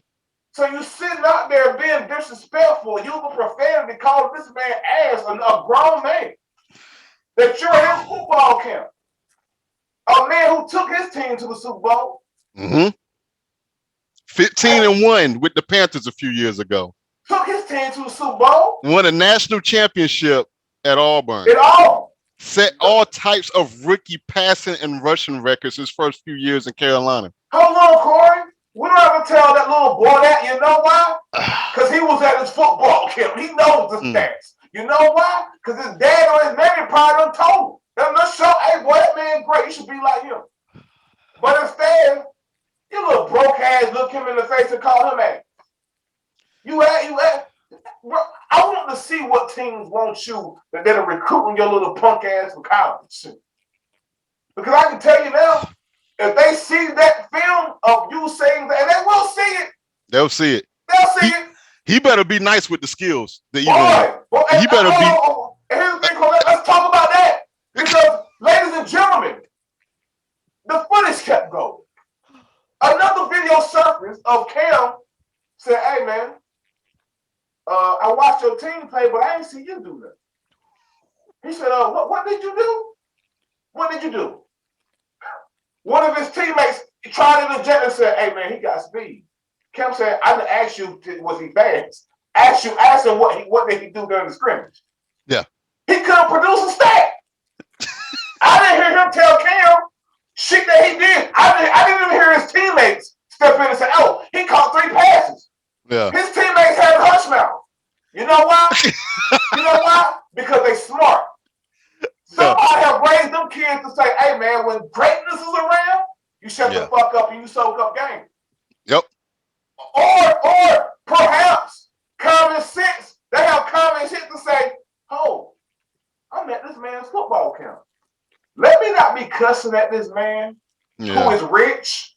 So you sitting out there being disrespectful, using profanity, calling this man ass, a grown man, that you're at his football camp. A man who took his team to the Super Bowl. 15-1 with the Panthers a few years ago. Took his team to the Super Bowl. Won a national championship at Auburn. At all. Set all types of rookie passing and rushing records his first few years in Carolina. Hold on, Corey. We don't have to tell that little boy that. You know why? Because he was at his football camp. He knows the stats. You know why? Because his dad or his mammy probably done told him. They're not sure, hey, boy, that man great. You should be like him. But instead, you little broke ass look him in the face and call him ass. You at. Bro, I want to see what teams want you that they're recruiting your little punk ass for college. Because I can tell you now, if they see that film of you saying that, and they will see it. They'll see it. They'll see it. He better be nice with the skills. He better be. And here's the thing, go. Another video surfaced of Cam said, "Hey man, I watched your team play, but I ain't see you do nothing." He said, what did you do? What did you do?" One of his teammates tried to interject and said, "Hey man, he got speed." Cam said, "I didn't ask you, was he fast? Ask him what did he do during the scrimmage?" Yeah. He couldn't produce a stat. I didn't hear him tell Cam shit that he did. I didn't even hear his teammates step in and say, "Oh, he caught 3 passes." Yeah. His teammates had a hush mouth. You know why? You know why? Because they smart. Somebody have raised them kids to say, "Hey man, when greatness is around, you shut the fuck up and you soak up game." Yep. Or perhaps common sense. They have common sense to say, "Oh, I'm at this man's football camp. Let me not be cussing at this man who is rich.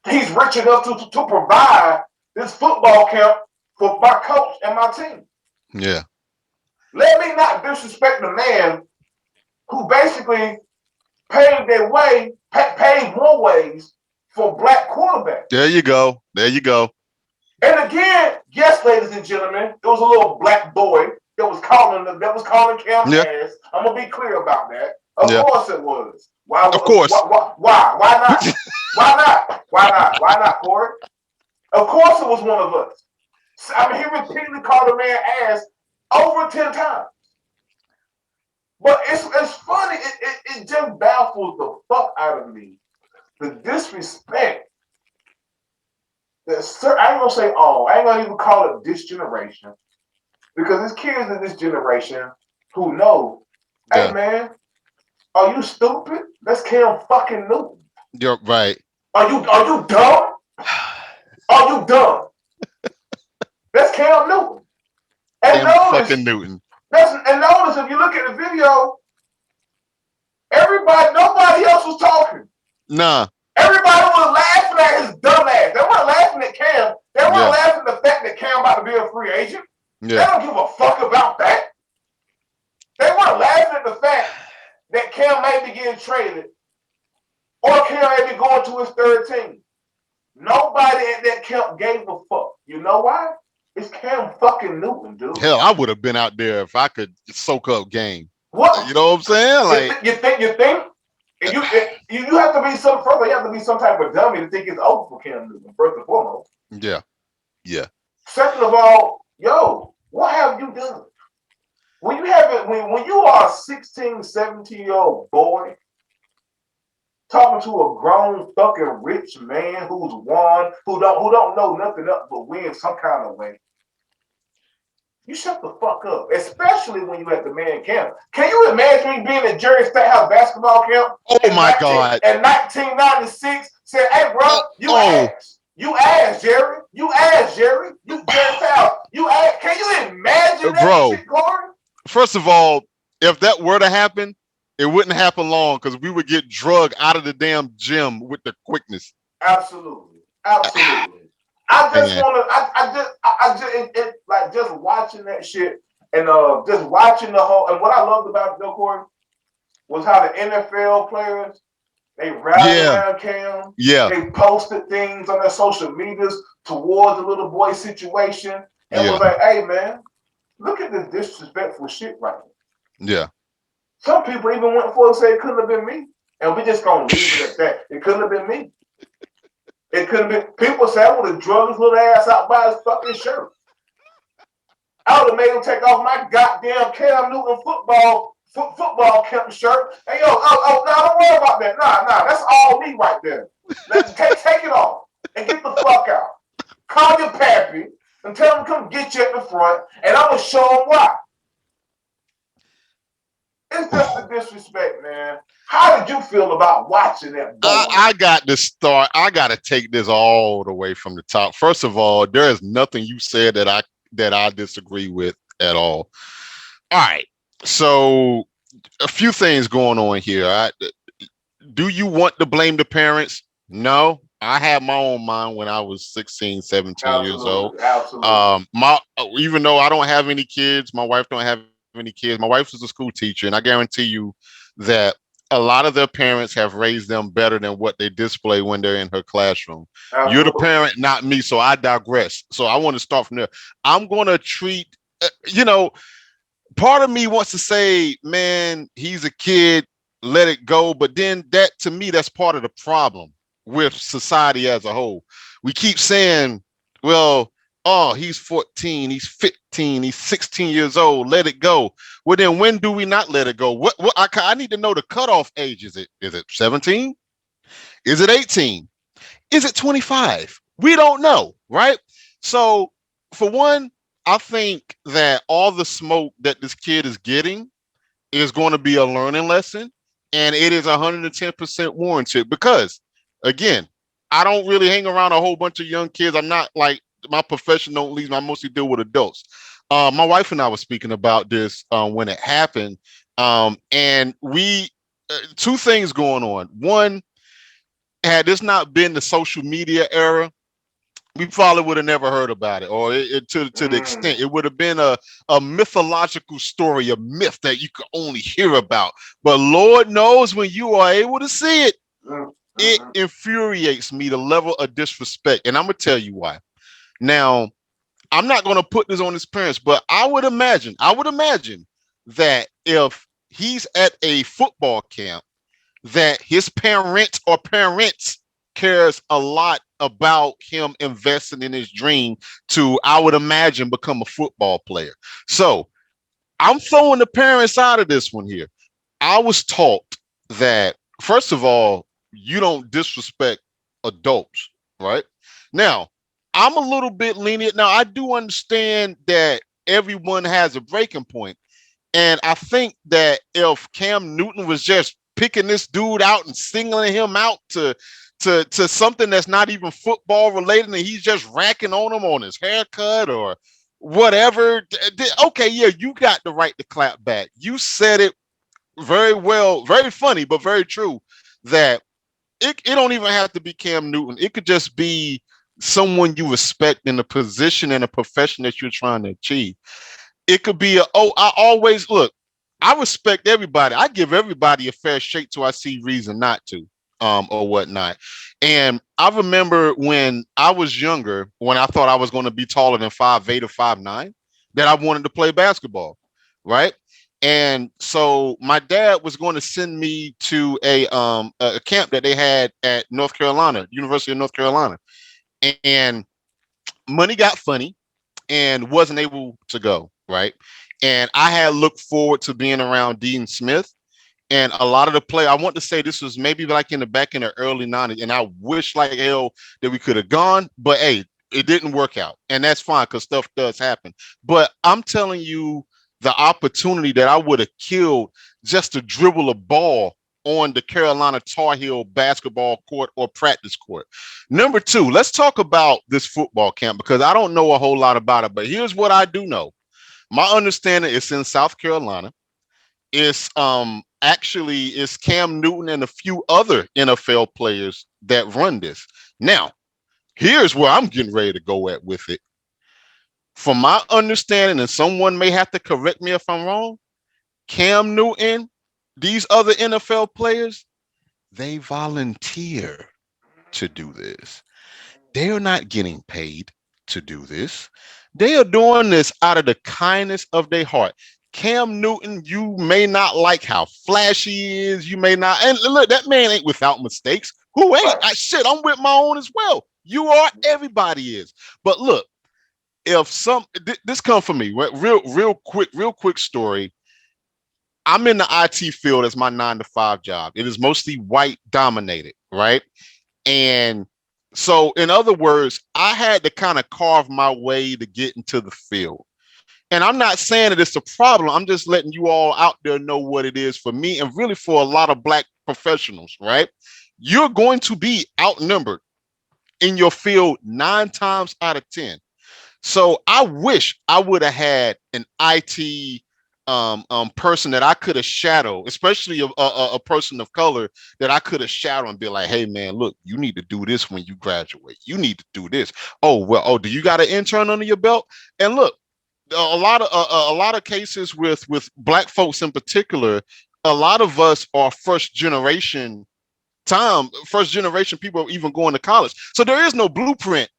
He's rich enough to provide this football camp for my coach and my team. Yeah. Let me not disrespect the man who basically paved more ways for black quarterbacks." There you go. There you go. And again, yes, ladies and gentlemen, there was a little black boy that was calling Cam ass. I'm gonna be clear about that. Of course it was. Why? Of course. Why not? Why not? Why not? Why not, Corey? Of course it was one of us. I mean, he repeatedly called a man ass over 10 times. But it's funny. It just baffles the fuck out of me. The disrespect. I ain't gonna say all. I ain't gonna even call it this generation, because there's kids in this generation who know, "Hey man, are you stupid? That's Cam fucking Newton." You're right. Are you dumb? Are you dumb? That's Cam Newton. And notice, fucking Newton. Notice if you look at the video, nobody else was talking. Nah. Everybody was laughing at his dumb ass. They weren't laughing at Cam. They weren't laughing at the fact that Cam about to be a free agent. They don't give a fuck about that. They weren't laughing at the fact that Cam may be getting traded or Cam may be going to his third team. Nobody at that camp gave a fuck. You know why? It's Cam fucking Newton, dude. Hell, I would have been out there if I could soak up game. What? You know what I'm saying? Like, you think? And you have to be you have to be some type of dummy to think it's over for Cam Newton, first and foremost. Yeah. Yeah. Second of all, what have you done? When you are a 16, 17-year-old boy talking to a grown fucking rich man who's won, who don't know nothing else but win some kind of way, you shut the fuck up, especially when you at the man camp. Can you imagine me being at Jerry Statehouse basketball camp? Oh my God! In 1996, said, "Hey, bro, you asked Jerry, Jerry Statehouse, you asked." Can you imagine that shit, Corey? First of all, if that were to happen, it wouldn't happen long, because we would get drugged out of the damn gym with the quickness. Absolutely. I just watching that shit and just watching the whole, and what I loved about it though, Corey, was how the NFL players, they rallied around Cam. Yeah. They posted things on their social medias towards the little boy situation and was like, "Hey man, look at this disrespectful shit right now." Yeah. Some people even went forward and said it couldn't have been me. And we just gonna leave it at that. It couldn't have been me. It could have been. People say I would have drugged his little ass out by his fucking shirt. I would have made him take off my goddamn Cam Newton football camp shirt. Hey yo, no, don't worry about that. Nah, that's all me right there. Let's take it off and get the fuck out. Call your pappy and tell him to come get you at the front, and I'm gonna show him why. It's just the disrespect, man. How did you feel about watching that? I got to take this all the way from the top. First of all, there is nothing you said that I disagree with at all. All right. So a few things going on here. Do you want to blame the parents? No. I had my own mind when I was 16, 17 years old. Absolutely. Even though I don't have any kids, my wife don't have any kids. My wife was a school teacher, and I guarantee you that a lot of their parents have raised them better than what they display when they're in her classroom. You're the Absolutely. parent, not me, so I digress. So I want to start from there. I'm going to treat, you know, part of me wants to say, man, he's a kid, let it go. But then that, to me, that's part of the problem with society as a whole. We keep saying, well, oh, he's 14, he's 15, he's 16 years old, let it go. Well, then when do we not let it go? What I need to know the cutoff age. Is it 17? Is it 18? Is it 25? We don't know, right? So, for one, I think that all the smoke that this kid is getting is going to be a learning lesson, and it is 110% warranted because, again, I don't really hang around a whole bunch of young kids. I'm not like my profession don't leave. I mostly deal with adults. My wife and I were speaking about this when it happened, and we two things going on. One, had this not been the social media era, we probably would have never heard about it, or to the extent it would have been a mythological story, a myth that you could only hear about. But Lord knows when you are able to see it, it infuriates me, the level of disrespect. And I'm gonna tell you why. Now, I'm not gonna put this on his parents, but I would imagine that if he's at a football camp, that his parents or parents cares a lot about him investing in his dream to, I would imagine, become a football player. So I'm throwing the parents out of this one here. I was taught that, first of all, you don't disrespect adults, right? Now, I'm a little bit lenient. Now, I do understand that everyone has a breaking point. And I think that if Cam Newton was just picking this dude out and singling him out to something that's not even football related, and he's just racking on him on his haircut or whatever, okay, yeah, you got the right to clap back. You said it very well, very funny, but very true, that it don't even have to be Cam Newton. It could just be someone you respect in a position and a profession that you're trying to achieve. It could be I always look, I respect everybody. I give everybody a fair shake till I see reason not to, or whatnot. And I remember when I was younger, when I thought I was going to be taller than 5'8" or 5'9", that I wanted to play basketball, right? And so my dad was going to send me to a camp that they had at North Carolina, University of North Carolina. And money got funny and wasn't able to go, right? And I had looked forward to being around Dean Smith and a lot of the play. I want to say this was maybe like back in the early 90s, and I wish like hell that we could have gone, but hey, it didn't work out. And that's fine because stuff does happen. But I'm telling you, the opportunity that I would have killed just to dribble a ball on the Carolina Tar Heel basketball court or practice court. Number two, let's talk about this football camp because I don't know a whole lot about it, but here's what I do know. My understanding is in South Carolina. It's actually it's Cam Newton and a few other NFL players that run this. Now, here's where I'm getting ready to go at with it. From my understanding, and someone may have to correct me if I'm wrong, Cam Newton, these other NFL players, they volunteer to do this. They are not getting paid to do this. They are doing this out of the kindness of their heart. Cam Newton, you may not like how flashy he is. You may not. And look, that man ain't without mistakes. Who ain't? I'm with my own as well. You are. Everybody is. But look, if this come from me, real quick story. I'm in the IT field as my 9 to 5 job. It is mostly white dominated, right? And so, in other words, I had to kind of carve my way to get into the field. And I'm not saying that it's a problem. I'm just letting you all out there know what it is for me and really for a lot of Black professionals, right? You're going to be outnumbered in your field 9 times out of 10. So I wish I would have had an IT person that I could have shadowed, especially a person of color that I could have shadowed and be like, hey man, look, you need to do this when you graduate. You need to do this. Do you got an intern under your belt? And look, a lot of cases with Black folks in particular, a lot of us are first generation people even going to college. So there is no blueprint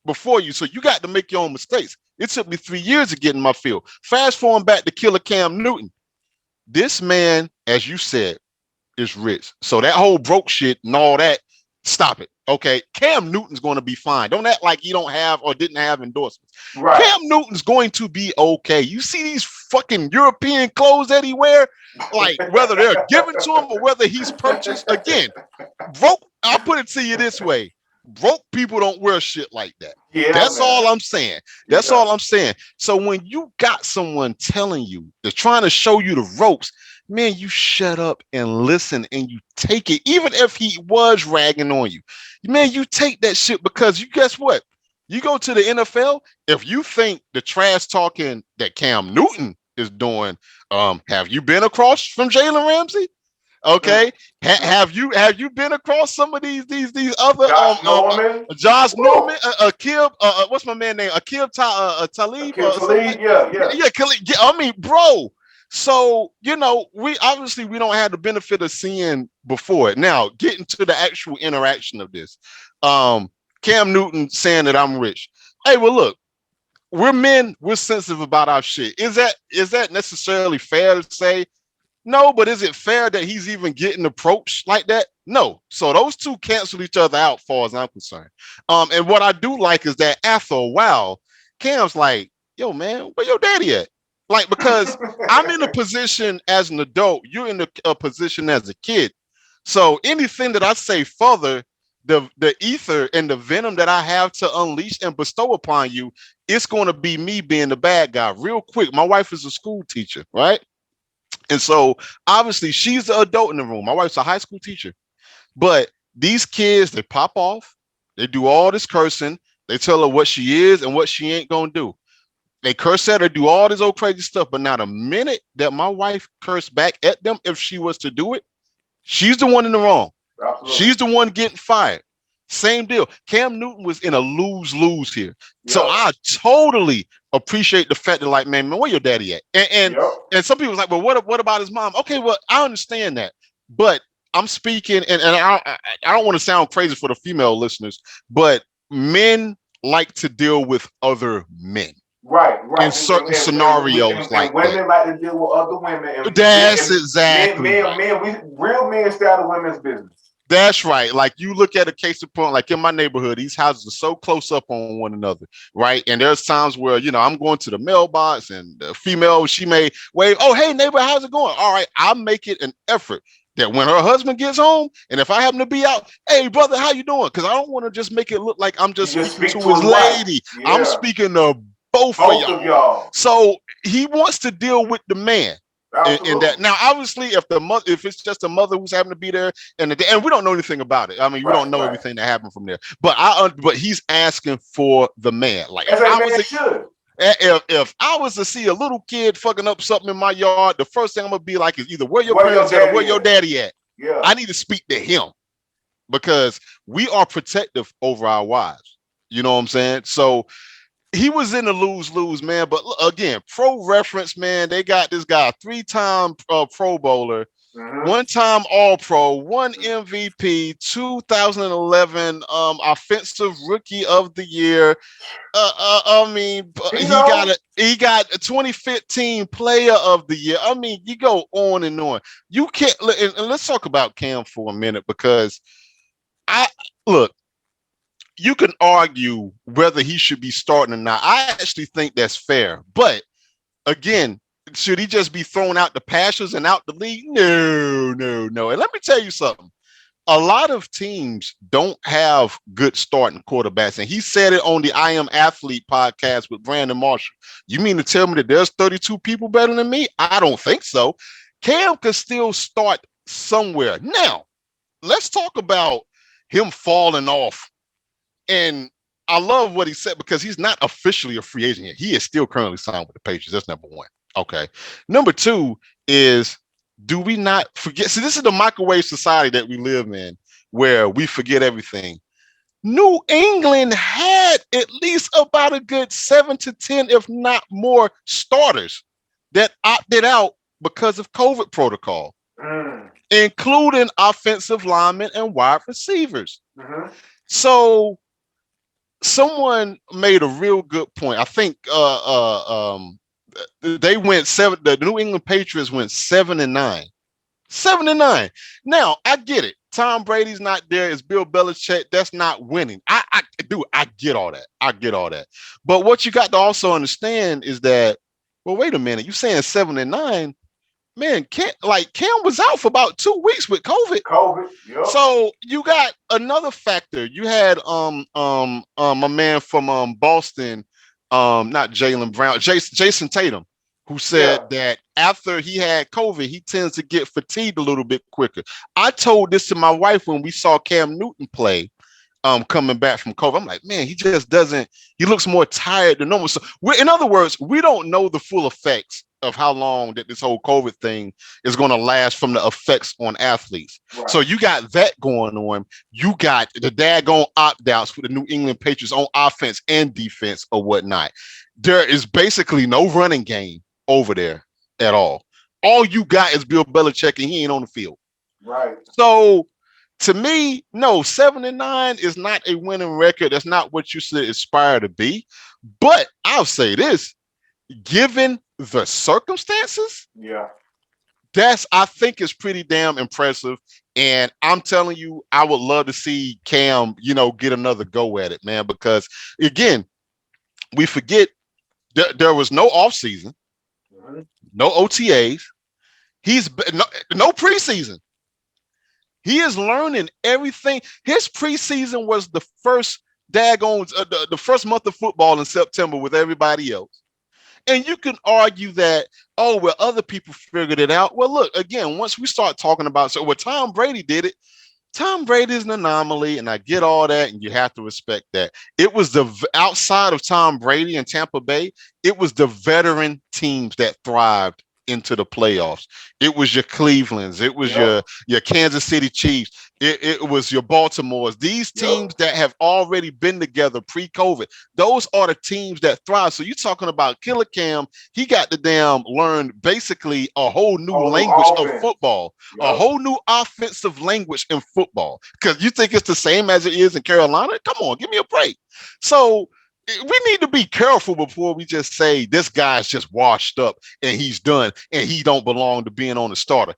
before you. So you got to make your own mistakes. It took me 3 years to get in my field. Fast forward back to Killer Cam Newton. This man, as you said, is rich. So that whole broke shit and all that, stop it. Okay. Cam Newton's going to be fine. Don't act like he don't have or didn't have endorsements. Right. Cam Newton's going to be okay. You see these fucking European clothes that he wear, like whether they're given to him or whether he's purchased. Again, broke. I'll put it to you this way. Broke people don't wear shit like that. Yeah, that's all I'm saying. That's all I'm saying. So when you got someone telling you, they're trying to show you the ropes, man, you shut up and listen and you take it. Even if he was ragging on you, man, you take that shit because you guess what? You go to the NFL, if you think the trash talking that Cam Newton is doing, have you been across from Jalen Ramsey? Okay, have you been across some of these other Josh Norman, Akib, what's my man name? Akib Talib, yeah. I mean, bro. So we don't have the benefit of seeing before it. Now, getting to the actual interaction of this, Cam Newton saying that I'm rich. Hey, well, look, we're men. We're sensitive about our shit. Is that necessarily fair to say? No, but is it fair that he's even getting approached like that? No. So those two cancel each other out, far as I'm concerned. And what I do like is that after a while, Cam's like, "Yo, man, where your daddy at?" Like, because I'm in a position as an adult, you're in a position as a kid. So anything that I say further, the ether and the venom that I have to unleash and bestow upon you, it's going to be me being the bad guy. Real quick, my wife is a school teacher, right? And so obviously she's the adult in the room. My wife's a high school teacher. But these kids, they pop off. They do all this cursing. They tell her what she is and what she ain't going to do. They curse at her, do all this old crazy stuff. But not a minute that my wife cursed back at them, if she was to do it, she's the one in the wrong. Absolutely. She's the one getting fired. Same deal. Cam Newton was in a lose-lose here. Yep. So I totally appreciate the fact that, like, man, where your daddy at? And some people was like, well, what about his mom? Okay, well, I understand that. But I'm speaking, and I don't want to sound crazy for the female listeners, but men like to deal with other men. Right. In certain scenarios, and women like to deal with other women. And that's exactly real men stay out of women's business. That's right. Like, you look at a case in point, like in my neighborhood, these houses are so close up on one another, right? And there's times where, I'm going to the mailbox and the female, she may wave, oh, hey, neighbor, how's it going? All right, I'll make it an effort that when her husband gets home, and if I happen to be out, hey, brother, how you doing? Because I don't want to just make it look like I'm just speaking to his lady. Yeah. I'm speaking to both of y'all. So he wants to deal with the man. In that. Now, obviously, if it's just a mother who's having to be there, and we don't know anything about it. I mean, we don't know everything that happened from there. But he's asking for the man. Like, if I was to see a little kid fucking up something in my yard, the first thing I'm gonna be like is either where your parents at or where your daddy at. Yeah. I need to speak to him because we are protective over our wives. You know what I'm saying? So he was in a lose-lose, man. But again, Pro Reference, man, they got this guy, 3-time Pro Bowler, 1-time All-Pro, 1 MVP, 2011 Offensive Rookie of the Year. I mean, he got a 2015 Player of the Year. I mean, you go on and on. You can't. And let's talk about Cam for a minute because you can argue whether he should be starting or not. I actually think that's fair. But again, should he just be thrown out the pastures and out the league? No. And let me tell you something. A lot of teams don't have good starting quarterbacks. And he said it on the I Am Athlete podcast with Brandon Marshall. You mean to tell me that there's 32 people better than me? I don't think so. Cam could still start somewhere. Now, let's talk about him falling off. And I love what he said because he's not officially a free agent yet. He is still currently signed with the Patriots. That's number one. Okay. Number two is, do we not forget? See, this is the microwave society that we live in where we forget everything. New England had at least about a good 7 to 10, if not more, starters that opted out because of COVID protocol. including offensive linemen and wide receivers. Mm-hmm. So someone made a real good point. I think they went seven. The New England Patriots went 7-9. 7-9. Now I get it. Tom Brady's not there. It's Bill Belichick. That's not winning. I get all that. I get all that. But what you got to also understand is that, well, wait a minute. You saying 7-9? Man, Cam was out for about 2 weeks with COVID. Yep. So you got another factor. You had a man from Boston, not Jaylen Brown, Jason Tatum, who said that after he had COVID, he tends to get fatigued a little bit quicker. I told this to my wife when we saw Cam Newton play. Coming back from COVID, I'm like, man, he just doesn't. He looks more tired than normal. So, in other words, we don't know the full effects of how long that this whole COVID thing is going to last from the effects on athletes. Right. So you got that going on. You got the daggone opt-outs for the New England Patriots on offense and defense or whatnot. There is basically no running game over there at all. All you got is Bill Belichick, and he ain't on the field. Right. So to me, no, 7-9 is not a winning record. That's not what you should aspire to be. But I'll say this, given the circumstances, I think is pretty damn impressive. And I'm telling you, I would love to see Cam, get another go at it, man, because again, we forget there was no offseason, no OTAs. He's no preseason. He is learning everything. His preseason was the first the first month of football in September with everybody else. And you can argue that, other people figured it out. Well, look, again, once we start talking about, Tom Brady did it, Tom Brady is an anomaly, and I get all that, and you have to respect that. It was outside of Tom Brady and Tampa Bay, it was the veteran teams that thrived into the playoffs. It was your Clevelands. It was your Kansas City Chiefs. It was your Baltimores. These teams that have already been together pre-COVID. Those are the teams that thrive. So you're talking about Killer Cam. He got to learn basically a whole new language of football, a whole new offensive language in football. Because you think it's the same as it is in Carolina? Come on, give me a break. So we need to be careful before we just say this guy's just washed up and he's done and he don't belong to being on the starter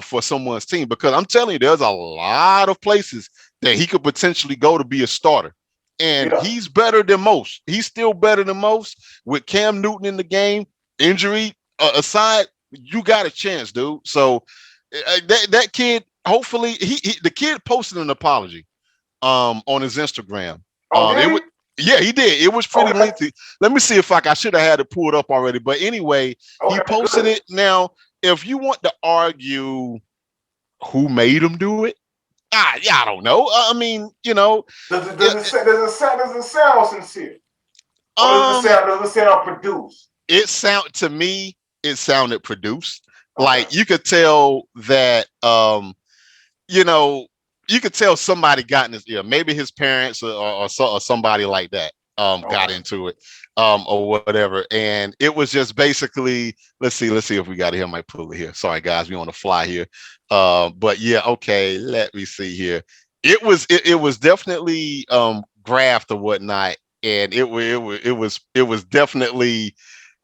for someone's team. Because I'm telling you, there's a lot of places that he could potentially go to be a starter. And he's better than most. He's still better than most. With Cam Newton in the game, injury aside, you got a chance, dude. So that kid, hopefully, the kid posted an apology on his Instagram. Yeah, he did. It was pretty lengthy. Let me see if I should have had it pulled up already. But anyway, he posted it. Now, if you want to argue who made him do it, I don't know. I mean, does it sound sincere? Or does it sound produced? To me, it sounded produced. Okay. Like you could tell that, you could tell somebody got in his ear. Maybe his parents or somebody like that got into it or whatever. And it was just basically, let's see if we got it here. I might pull it here. Sorry, guys, we on the fly here. But yeah, okay, let me see here. It was definitely graft or whatnot, and it was definitely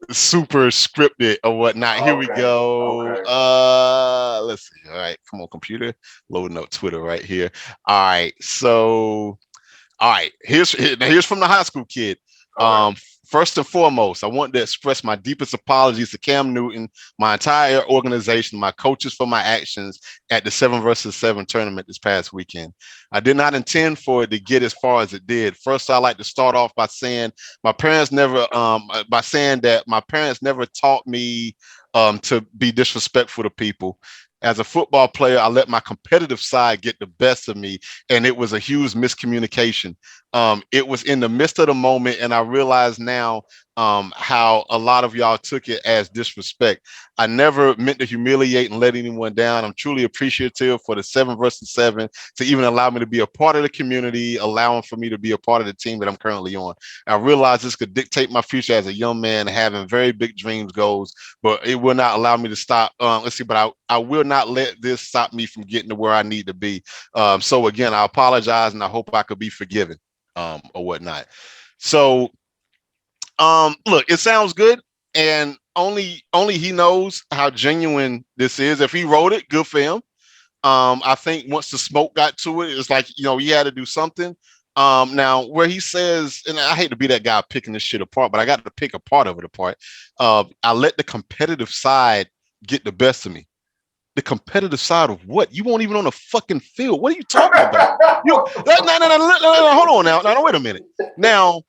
super scripted or whatnot. Here we go. Okay. Let's see. All right, come on, computer, loading up Twitter right here. All right, so here's from the high school kid. First and foremost, I want to express my deepest apologies to Cam Newton, my entire organization, my coaches for my actions at the 7 versus 7 tournament this past weekend. I did not intend for it to get as far as it did. First, I like to start off by saying my parents never taught me to be disrespectful to people. As a football player, I let my competitive side get the best of me, and it was a huge miscommunication. It was in the midst of the moment, and I realize now how a lot of y'all took it as disrespect. I never meant to humiliate and let anyone down. I'm truly appreciative for the 7 versus 7 to even allow me to be a part of the community, allowing for me to be a part of the team that I'm currently on. I realize this could dictate my future as a young man, having very big dreams, goals, but it will not allow me to stop. But I will not let this stop me from getting to where I need to be. So again, I apologize, and I hope I could be forgiven or whatnot. So look, it sounds good, and only he knows how genuine this is. If he wrote it, good for him. I think once the smoke got to it, it's like, he had to do something. Now where he says, and I hate to be that guy picking this shit apart, but I got to pick a part of it apart. I let the competitive side get the best of me. The competitive side of what? You won't even on the fucking field. What are you talking about? No, hold on now. No, wait a minute. Now,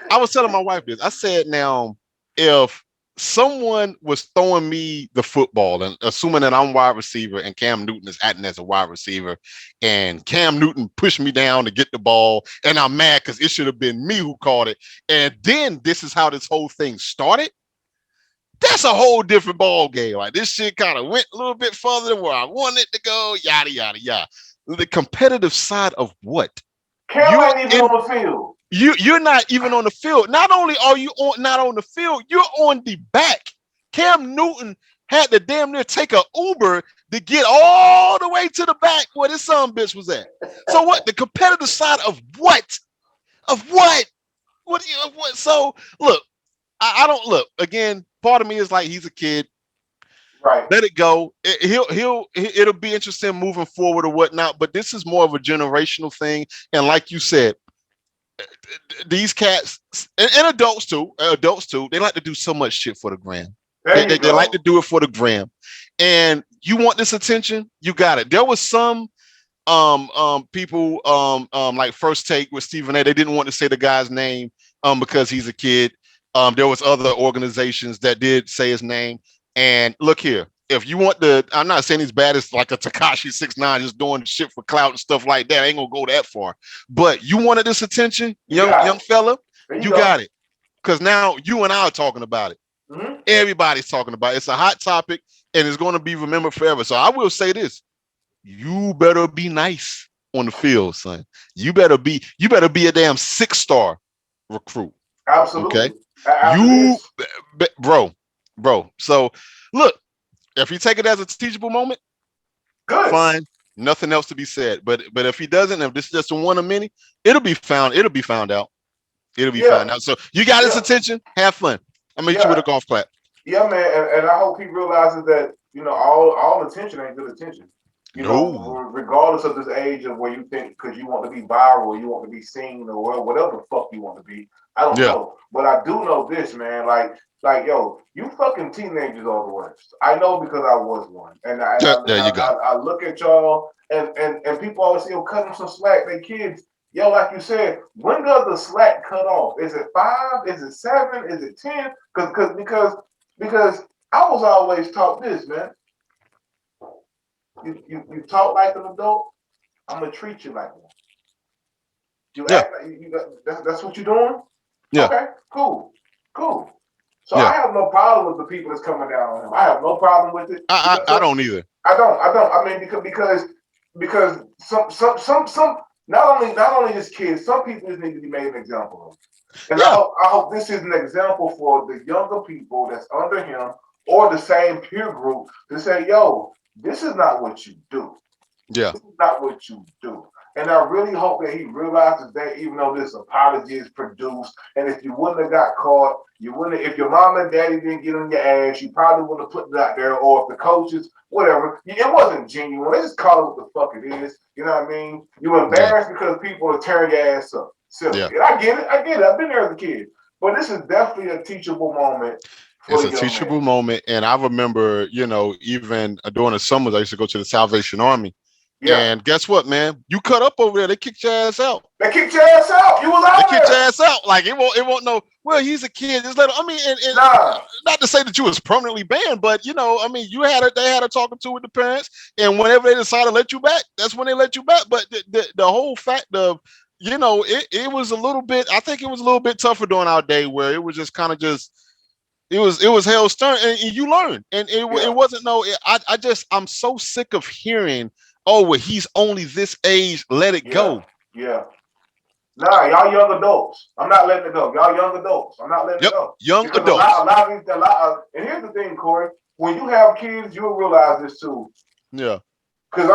I was telling my wife this. I said, now, if someone was throwing me the football and assuming that I'm wide receiver and Cam Newton is acting as a wide receiver, and Cam Newton pushed me down to get the ball, and I'm mad because it should have been me who caught it, and then this is how this whole thing started, that's a whole different ball game. Like, this shit kind of went a little bit further than where I wanted it to go, yada, yada, yada. The competitive side of what? Cam ain't even on the field. You're not even on the field. Not only are you not on the field, you're on the back. Cam Newton had to damn near take an Uber to get all the way to the back where this son bitch was at. So what? The competitive side of what? Of what? What? So look, I don't look again. Part of me is like, he's a kid. Right. Let it go. It'll be interesting moving forward or whatnot. But this is more of a generational thing. And like you said, these cats and adults too, they like to do so much shit for the gram. They like to do it for the gram. And you want this attention, you got it. There was some people like First Take with Stephen A. They didn't want to say the guy's name because he's a kid. There was other organizations that did say his name. And look here, if you want I'm not saying he's bad as like a Tekashi 6ix9ine just doing shit for clout and stuff like that. I ain't gonna go that far. But you wanted this attention, young fella, you got it. Because now you and I are talking about it. Mm-hmm. Everybody's talking about it. It's a hot topic, and it's going to be remembered forever. So I will say this: you better be nice on the field, son. You better be a damn 6-star recruit. Absolutely. Okay. Bro. So look, if you take it as a teachable moment, good. Fine. Nothing else to be said. But if he doesn't, if this is just a one of many, it'll be found out. It'll be found out. So you got his attention. Have fun. I'm gonna hit you with a golf clap. Yeah, man. And I hope he realizes that, all attention ain't good attention. Regardless of this age of where you think, because you want to be viral, you want to be seen, or whatever the fuck you want to be. I don't know. But I do know this, man. Like, yo, you fucking teenagers are the worst. I know because I was one. And I look at y'all, and people always say, cut them some slack. They kids. Yo, like you said, when does the slack cut off? Is it 5? Is it 7? Is it 10? Because I was always taught this, man. You talk like an adult, I'm gonna treat you like one. You act like that's what you're doing? Yeah. Okay, cool. So I have no problem with the people that's coming down on him. I have no problem with it. I don't either. I don't. I mean, because some not only just kids, some people just need to be made an example of. And I hope this is an example for the younger people that's under him or the same peer group to say, yo, this is not what you do. Yeah. This is not what you do. And I really hope that he realizes that, even though this apology is produced, and if you wouldn't have got caught, you wouldn't have, if your mom and daddy didn't get on your ass, you probably wouldn't have put it out there, or if the coaches, whatever, it wasn't genuine. They just call it what the fuck it is. You know what I mean? You embarrassed because people are tearing your ass up. Silly. Yeah. And I get it. I've been there as a kid. But this is definitely a teachable moment. It's a teachable moment. And I remember, even during the summers, I used to go to the Salvation Army. Yeah. And guess what, man? You cut up over there. They kicked your ass out. They kicked your ass out. You was out there. They kicked your ass out. Like, it won't know. Well, he's a kid. Just let him, not to say that you was permanently banned, but, they had a talking to with the parents. And whenever they decided to let you back, that's when they let you back. But the whole fact of, it was a little bit. I think it was a little bit tougher during our day where it was just kind of just. It was hell stern, and you learn, and it wasn't no. I'm so sick of hearing, oh, well, he's only this age. Let it go. Yeah. Nah, y'all young adults. I'm not letting it go. Y'all young adults. I'm not letting it go. Young because adults. And here's the thing, Corey. When you have kids, you'll realize this too. Yeah. Because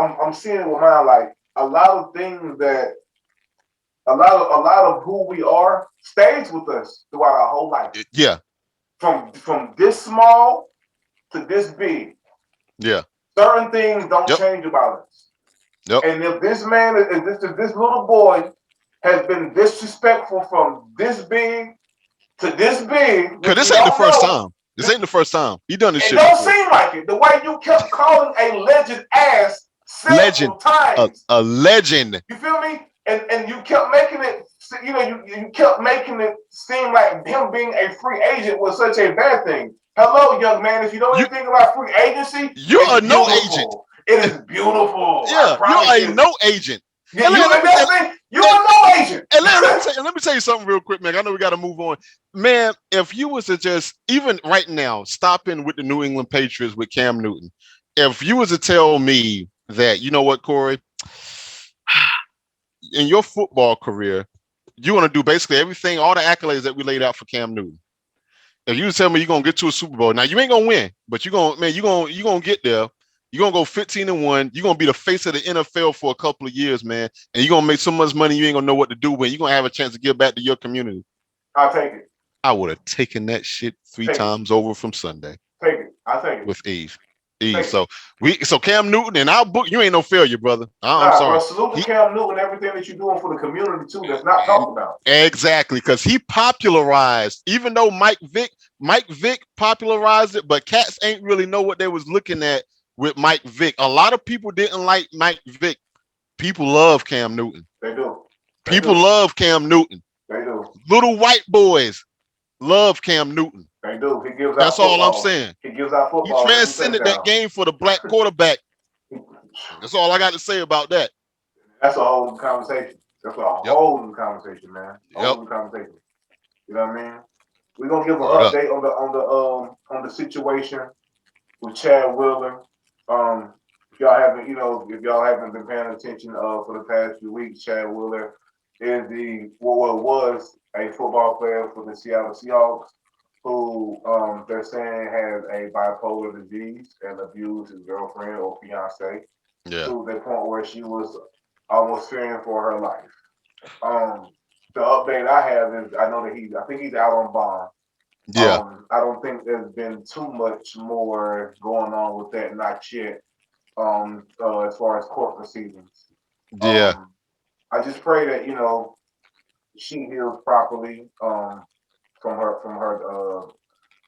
I'm seeing it with mine. Like a lot of things that a lot of who we are stays with us throughout our whole life. Yeah. From this small to this big. Yeah. Certain things don't change about us. Yep. And if this man, if this little boy has been disrespectful from this big to this big, because this ain't the first time. This ain't the first time. He done this shit. It don't seem like it. The way you kept calling a legend ass several times. A legend. You feel me? And you kept making it, you kept making it seem like him being a free agent was such a bad thing. Hello, young man. If you know anything about free agency, you're a no agent. It is beautiful. Yeah, you're a no agent. Yeah, you're a no agent. And let me tell you something real quick, man. I know we got to move on. Man, if you was to just, even right now, stopping with the New England Patriots with Cam Newton, if you was to tell me that, you know what, Corey, in your football career, you want to do basically everything, all the accolades that we laid out for Cam Newton. If you tell me you're going to get to a Super Bowl, now you ain't going to win, but you're going to get there. You're going to go 15-1. You're going to be the face of the NFL for a couple of years, man. And you're going to make so much money, you ain't going to know what to do with. You're going to have a chance to give back to your community. I'll take it. I would have taken that shit three times over from Sunday. Take it. I'll take it. With Eve. So Cam Newton, in our book, you ain't no failure, brother. I'm sorry. Bro, salute to Cam Newton, everything that you're doing for the community, too, that's not talked about. Exactly, because he popularized, even though Mike Vick popularized it, but cats ain't really know what they was looking at with Mike Vick. A lot of people didn't like Mike Vick. People love Cam Newton. They do. People love Cam Newton. They do. Little white boys love Cam Newton. They do. He gives out That's football. all I'm saying. He gives out football. He transcended that game for the black quarterback. That's all I got to say about that. That's a whole conversation. That's a whole new conversation, man. Whole new conversation. You know what I mean? We're gonna give an update on the situation with Chad Wheeler. If y'all haven't been paying attention for the past few weeks, Chad Wheeler is was a football player for the Seattle Seahawks, who they're saying has a bipolar disease and abused his girlfriend or fiance to the point where she was almost fearing for her life. The update I have is I think he's out on bond. Yeah. I don't think there's been too much more going on with that, not yet. As far as court proceedings. Yeah. I just pray that she heals properly from her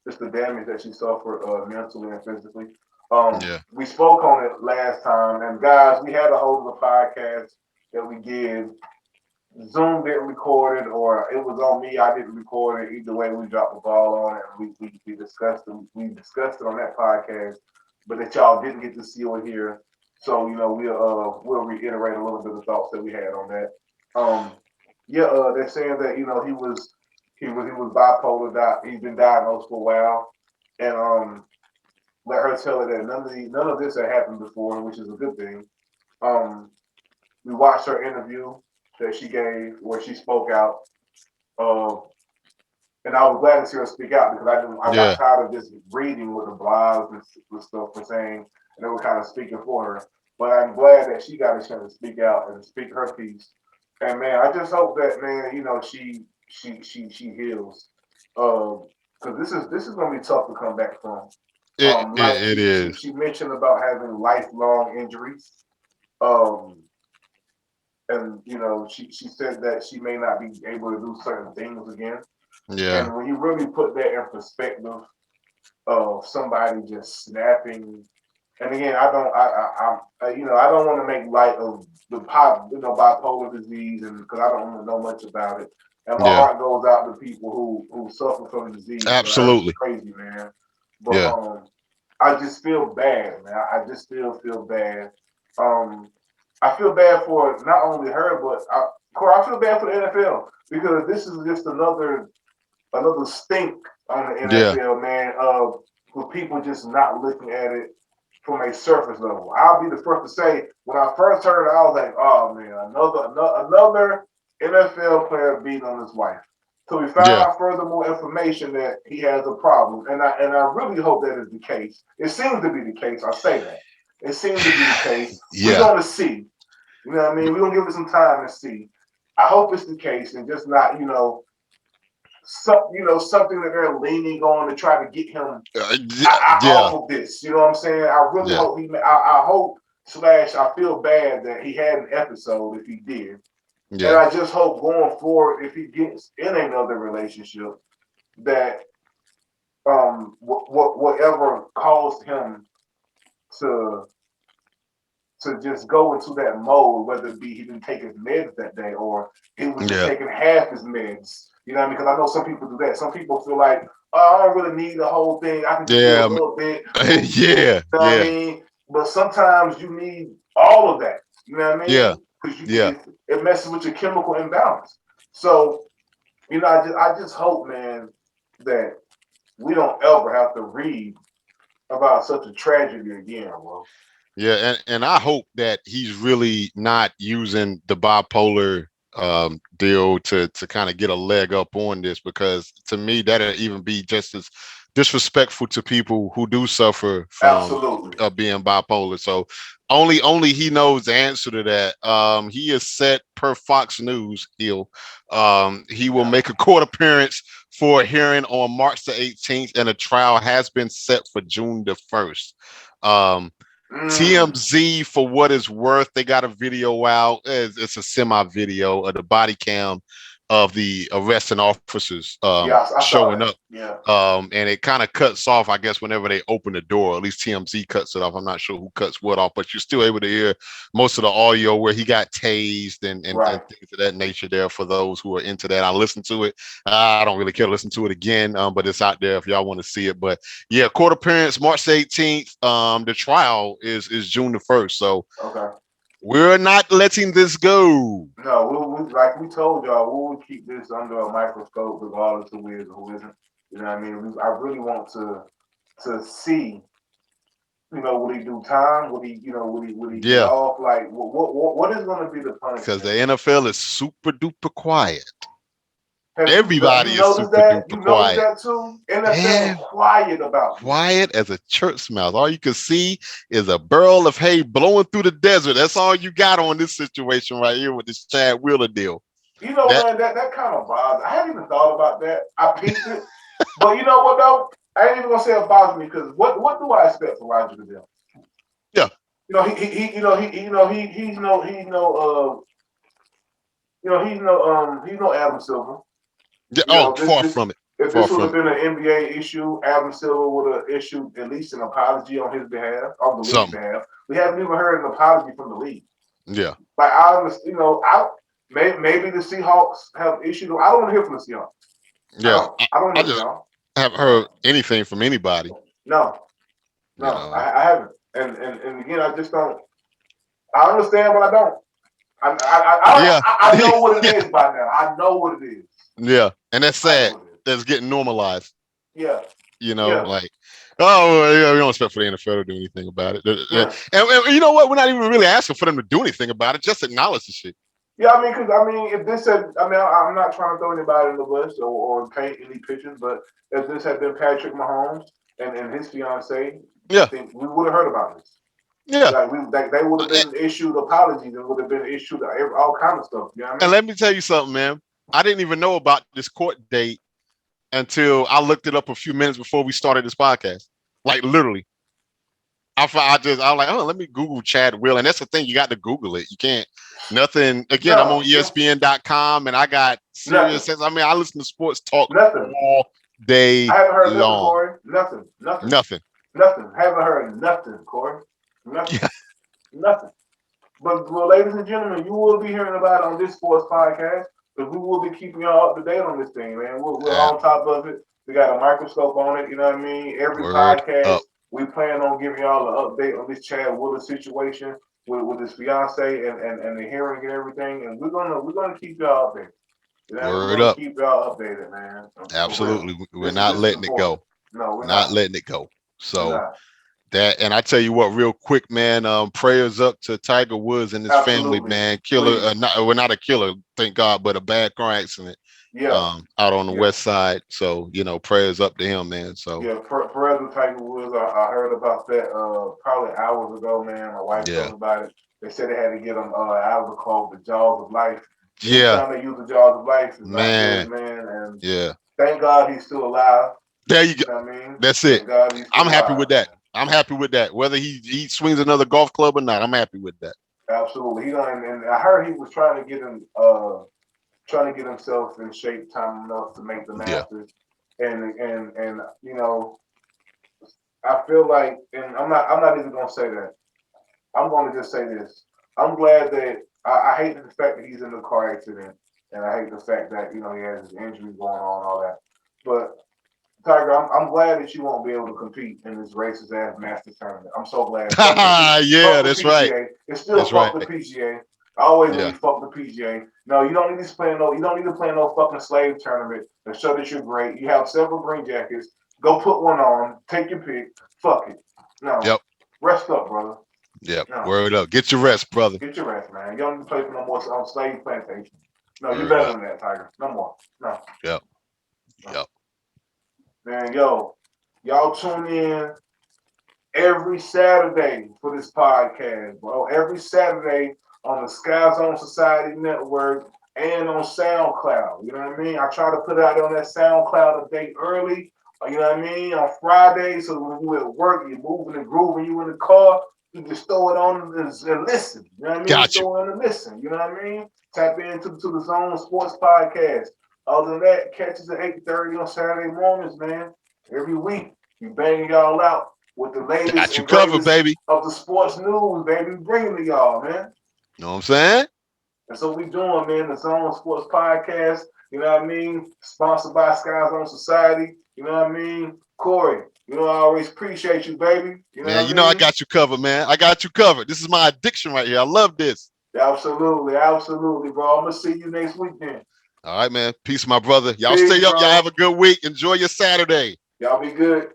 just the damage that she suffered mentally and physically. We spoke on it last time, and guys, we had a hold of the podcast that we did. Zoom didn't record it, or it was on me. I didn't record it. Either way, we dropped the ball on it. We discussed it. We discussed it on that podcast, but that y'all didn't get to see or hear. So we'll reiterate a little bit of thoughts that we had on that. They're saying that he was bipolar. He's been diagnosed for a while, and let her tell her that none of this had happened before, which is a good thing. We watched her interview that she gave where she spoke out, and I was glad to see her speak out because I got tired of just reading what the blogs and stuff were saying, and they were kind of speaking for her. But I'm glad that she got a chance to speak out and speak her piece. And man, I just hope that she heals, because this is gonna be tough to come back from. It is. She mentioned about having lifelong injuries. And she said that she may not be able to do certain things again. Yeah. And when you really put that in perspective of somebody just snapping, and again, I don't want to make light of the bipolar disease, and because I don't know much about it, and my heart goes out to people who suffer from the disease. Absolutely, it's crazy, man. But I just feel bad, man. I just still feel bad. I feel bad for not only her, but Corey, I feel bad for the NFL because this is just another stink on the Yeah. NFL, man, of with people just not looking at it from a surface level. I'll be the first to say when I first heard it, I was like, oh man, another NFL player beating on his wife. So we found Yeah. out furthermore information that he has a problem, and I really hope that is the case. It seems to be the case. I say that it seems to be the case. We're Yeah. going to see. You know what I mean? We're gonna give it some time to see. I hope it's the case and just not, something that they're leaning on to try to get him Yeah. off of this. You know what I'm saying? I really Yeah. hope I hope slash I feel bad that he had an episode if he did, and Yeah. I just hope going forward if he gets in another relationship that whatever caused him to just go into that mode, whether it be he didn't take his meds that day or he was just Yeah. taking half his meds. You know what I mean? Because I know some people do that. Some people feel like, oh, I don't really need the whole thing. I can just do a Yeah. little bit. Yeah. You know what I Yeah. mean? But sometimes you need all of that. You know what I Yeah. mean? Because Yeah. it messes with your chemical imbalance. So, I just hope, man, that we don't ever have to read about such a tragedy again, bro. Yeah, and I hope that he's really not using the bipolar deal to kind of get a leg up on this, because to me that'll even be just as disrespectful to people who do suffer from Absolutely. being bipolar. So only he knows the answer to that. He is set per Fox News. He will Yeah. make a court appearance for a hearing on March the 18th, and a trial has been set for June the 1st. Mm. TMZ, for what it's worth, they got a video out. It's a semi video of the body cam of the arresting officers Yeah, I saw showing that. up. Yeah. And it kind of cuts off, I guess, whenever they open the door. At least TMZ cuts it off. I'm not sure who cuts what off, but you're still able to hear most of the audio where he got tased and Right. things of that nature there for those who are into that. I listened to it. I don't really care to listen to it again, but it's out there if y'all want to see it. But yeah, court appearance March 18th. The trial is June the 1st. So Okay. we're not letting this go. No, like we told y'all, we will keep this under a microscope, regardless of who is or who isn't. You know what I mean? I really want to see. Will he do time? Would he get Yeah, off? Like, what is going to be the because the punishment? NFL is super duper quiet. Have Everybody you is noticed super that? duper You noticed quiet. that too? NFL Yeah, quiet about this. quiet as a church mouse. All you can see is a barrel of hay blowing through the desert. That's all you got on this situation right here with this Chad Wheeler deal. That Man, that kind of bothers. I hadn't even thought about that. I peeped it, but you know what though? I ain't even gonna say it bothers me because what do I expect from Roger Goodell? yeah. He's no Adam Silver. Yeah. You Oh, know, far from it. if Far this would from have it. been an NBA issue, Adam Silver would have issued at least an apology on his behalf, on the league's Something. behalf. We haven't even heard an apology from the league. Yeah. Like I understand, maybe the Seahawks have issued. I don't want to hear from the Seahawks. I Yeah. don't. I don't I hear from just y'all. haven't I don't. heard anything from anybody. No, You no, know. I haven't. And again, I just don't. I understand, but I don't. Yeah. I know what it is by now. I know what it is. Yeah. And that's I know sad. what it is. That's getting normalized. Yeah, Like, yeah, oh, well, yeah, we don't expect for the NFL to do anything about it. yeah. And you know what? We're not even really asking for them to do anything about it. Just acknowledge the shit. Yeah, if this had, I'm not trying to throw anybody in the bus or paint any pictures, but if this had been Patrick Mahomes and his fiance, I Yeah. think we would have heard about this. Yeah. Like they would have been issued apologies and would have been issued all kind of stuff. You know what I And mean? let me tell you something, man. I didn't even know about this court date until I looked it up a few minutes before we started this podcast. Like literally. I was like, oh, let me Google Chad Will. And that's the thing, you got to Google it. You can't nothing. Again, I'm on No, ESPN.com and I got nothing, serious sense. I mean, I listen to sports talk nothing. all day I haven't heard nothing, long. Corey. Nothing, nothing, Nothing. nothing. Haven't heard nothing, Corey. Nothing, Yeah. nothing. But well, ladies and gentlemen, you will be hearing about it on this sports podcast because we will be keeping y'all up to date on this thing, man. We're Yeah. on top of it. We got a microscope on it. You know what I mean? Every Word podcast, up. we plan on giving y'all an update on this Chad Wheeler situation. with his fiance and the hearing and everything, and we're gonna keep y'all updated. You know, we're Word gonna up. keep y'all updated, man. For real. Absolutely. We're not This is letting it important. go. No, we're Not not. letting it go. We're So not. that, and I tell you what, real quick, man. Prayers up to Tiger Woods and his family, Absolutely. man. Killer, Please. not a killer, thank God, but a bad car accident. Yeah. Out on the Yeah. west side. So prayers up to him, man. So Yeah, President Tiger Woods, I heard about that probably hours ago, man. My wife told yeah, me about it. They said they had to get him out of the club, the jaws of life. yeah, Anytime they use the jaws of life is not good, man, man. And yeah. thank God he's still alive. There you go. You know what I mean? That's it. Thank God he's I'm still happy alive, with that. man. I'm happy with that. Whether he swings another golf club or not, I'm happy with that. Absolutely. He don't, and I heard he was trying to get trying to get himself in shape time enough to make the Yeah. Masters. And I feel like, and I'm not even gonna say that. I'm going to just say this. I'm glad that I hate the fact that he's in the car accident, and I hate the fact that he has his injury going on and all that. But Tiger, I'm glad that you won't be able to compete in this racist ass Masters tournament. I'm so glad. Yeah, Fuck the that's right. PGA. It's still That's fuck right. the PGA. I always Yeah. believe fuck the PGA. No, you don't need to play no. You don't need to play no fucking slave tournament to show that you're great. You have several green jackets. Go put one on. Take your pick. Fuck it. No, Yep. rest up, brother. Yep. No. Word up. Get your No. rest, brother. Get your rest, man. You don't need to play for no more on slave plantation. No, you Word better up. than that, Tiger. No more. No. Yep. No. Yep. Man, y'all tune in every Saturday for this podcast, bro. Every Saturday on the Skyzone.Society network and on SoundCloud. You know what I mean? I try to put it out on that SoundCloud a day early. You know what I mean? On Friday, so when you at work, you're moving and grooving, you in the car, you just throw it on and listen. You know what I mean? Got Just you. throw it on and listen. You know what I mean? Tap into the Zone Sports Podcast. Other than that, catch us at 8:30 on Saturday mornings, man. Every week, we banging y'all out with the latest Got you and covered, greatest baby. of the sports news, baby. Bringing to y'all, man. You know what I'm saying? And so we doing, man, the Zone Sports Podcast. You know what I mean? Sponsored by Skyzone.Society. You know what I mean? Corey, I always appreciate you, baby. You know Man, what you I know I mean? got you covered, man. I got you covered. This is my addiction right here. I love this. Absolutely, absolutely, bro. I'm gonna see you next weekend. All right, man. Peace, my brother. Y'all Peace, stay up. Y'all bro. have a good week. Enjoy your Saturday. Y'all be good.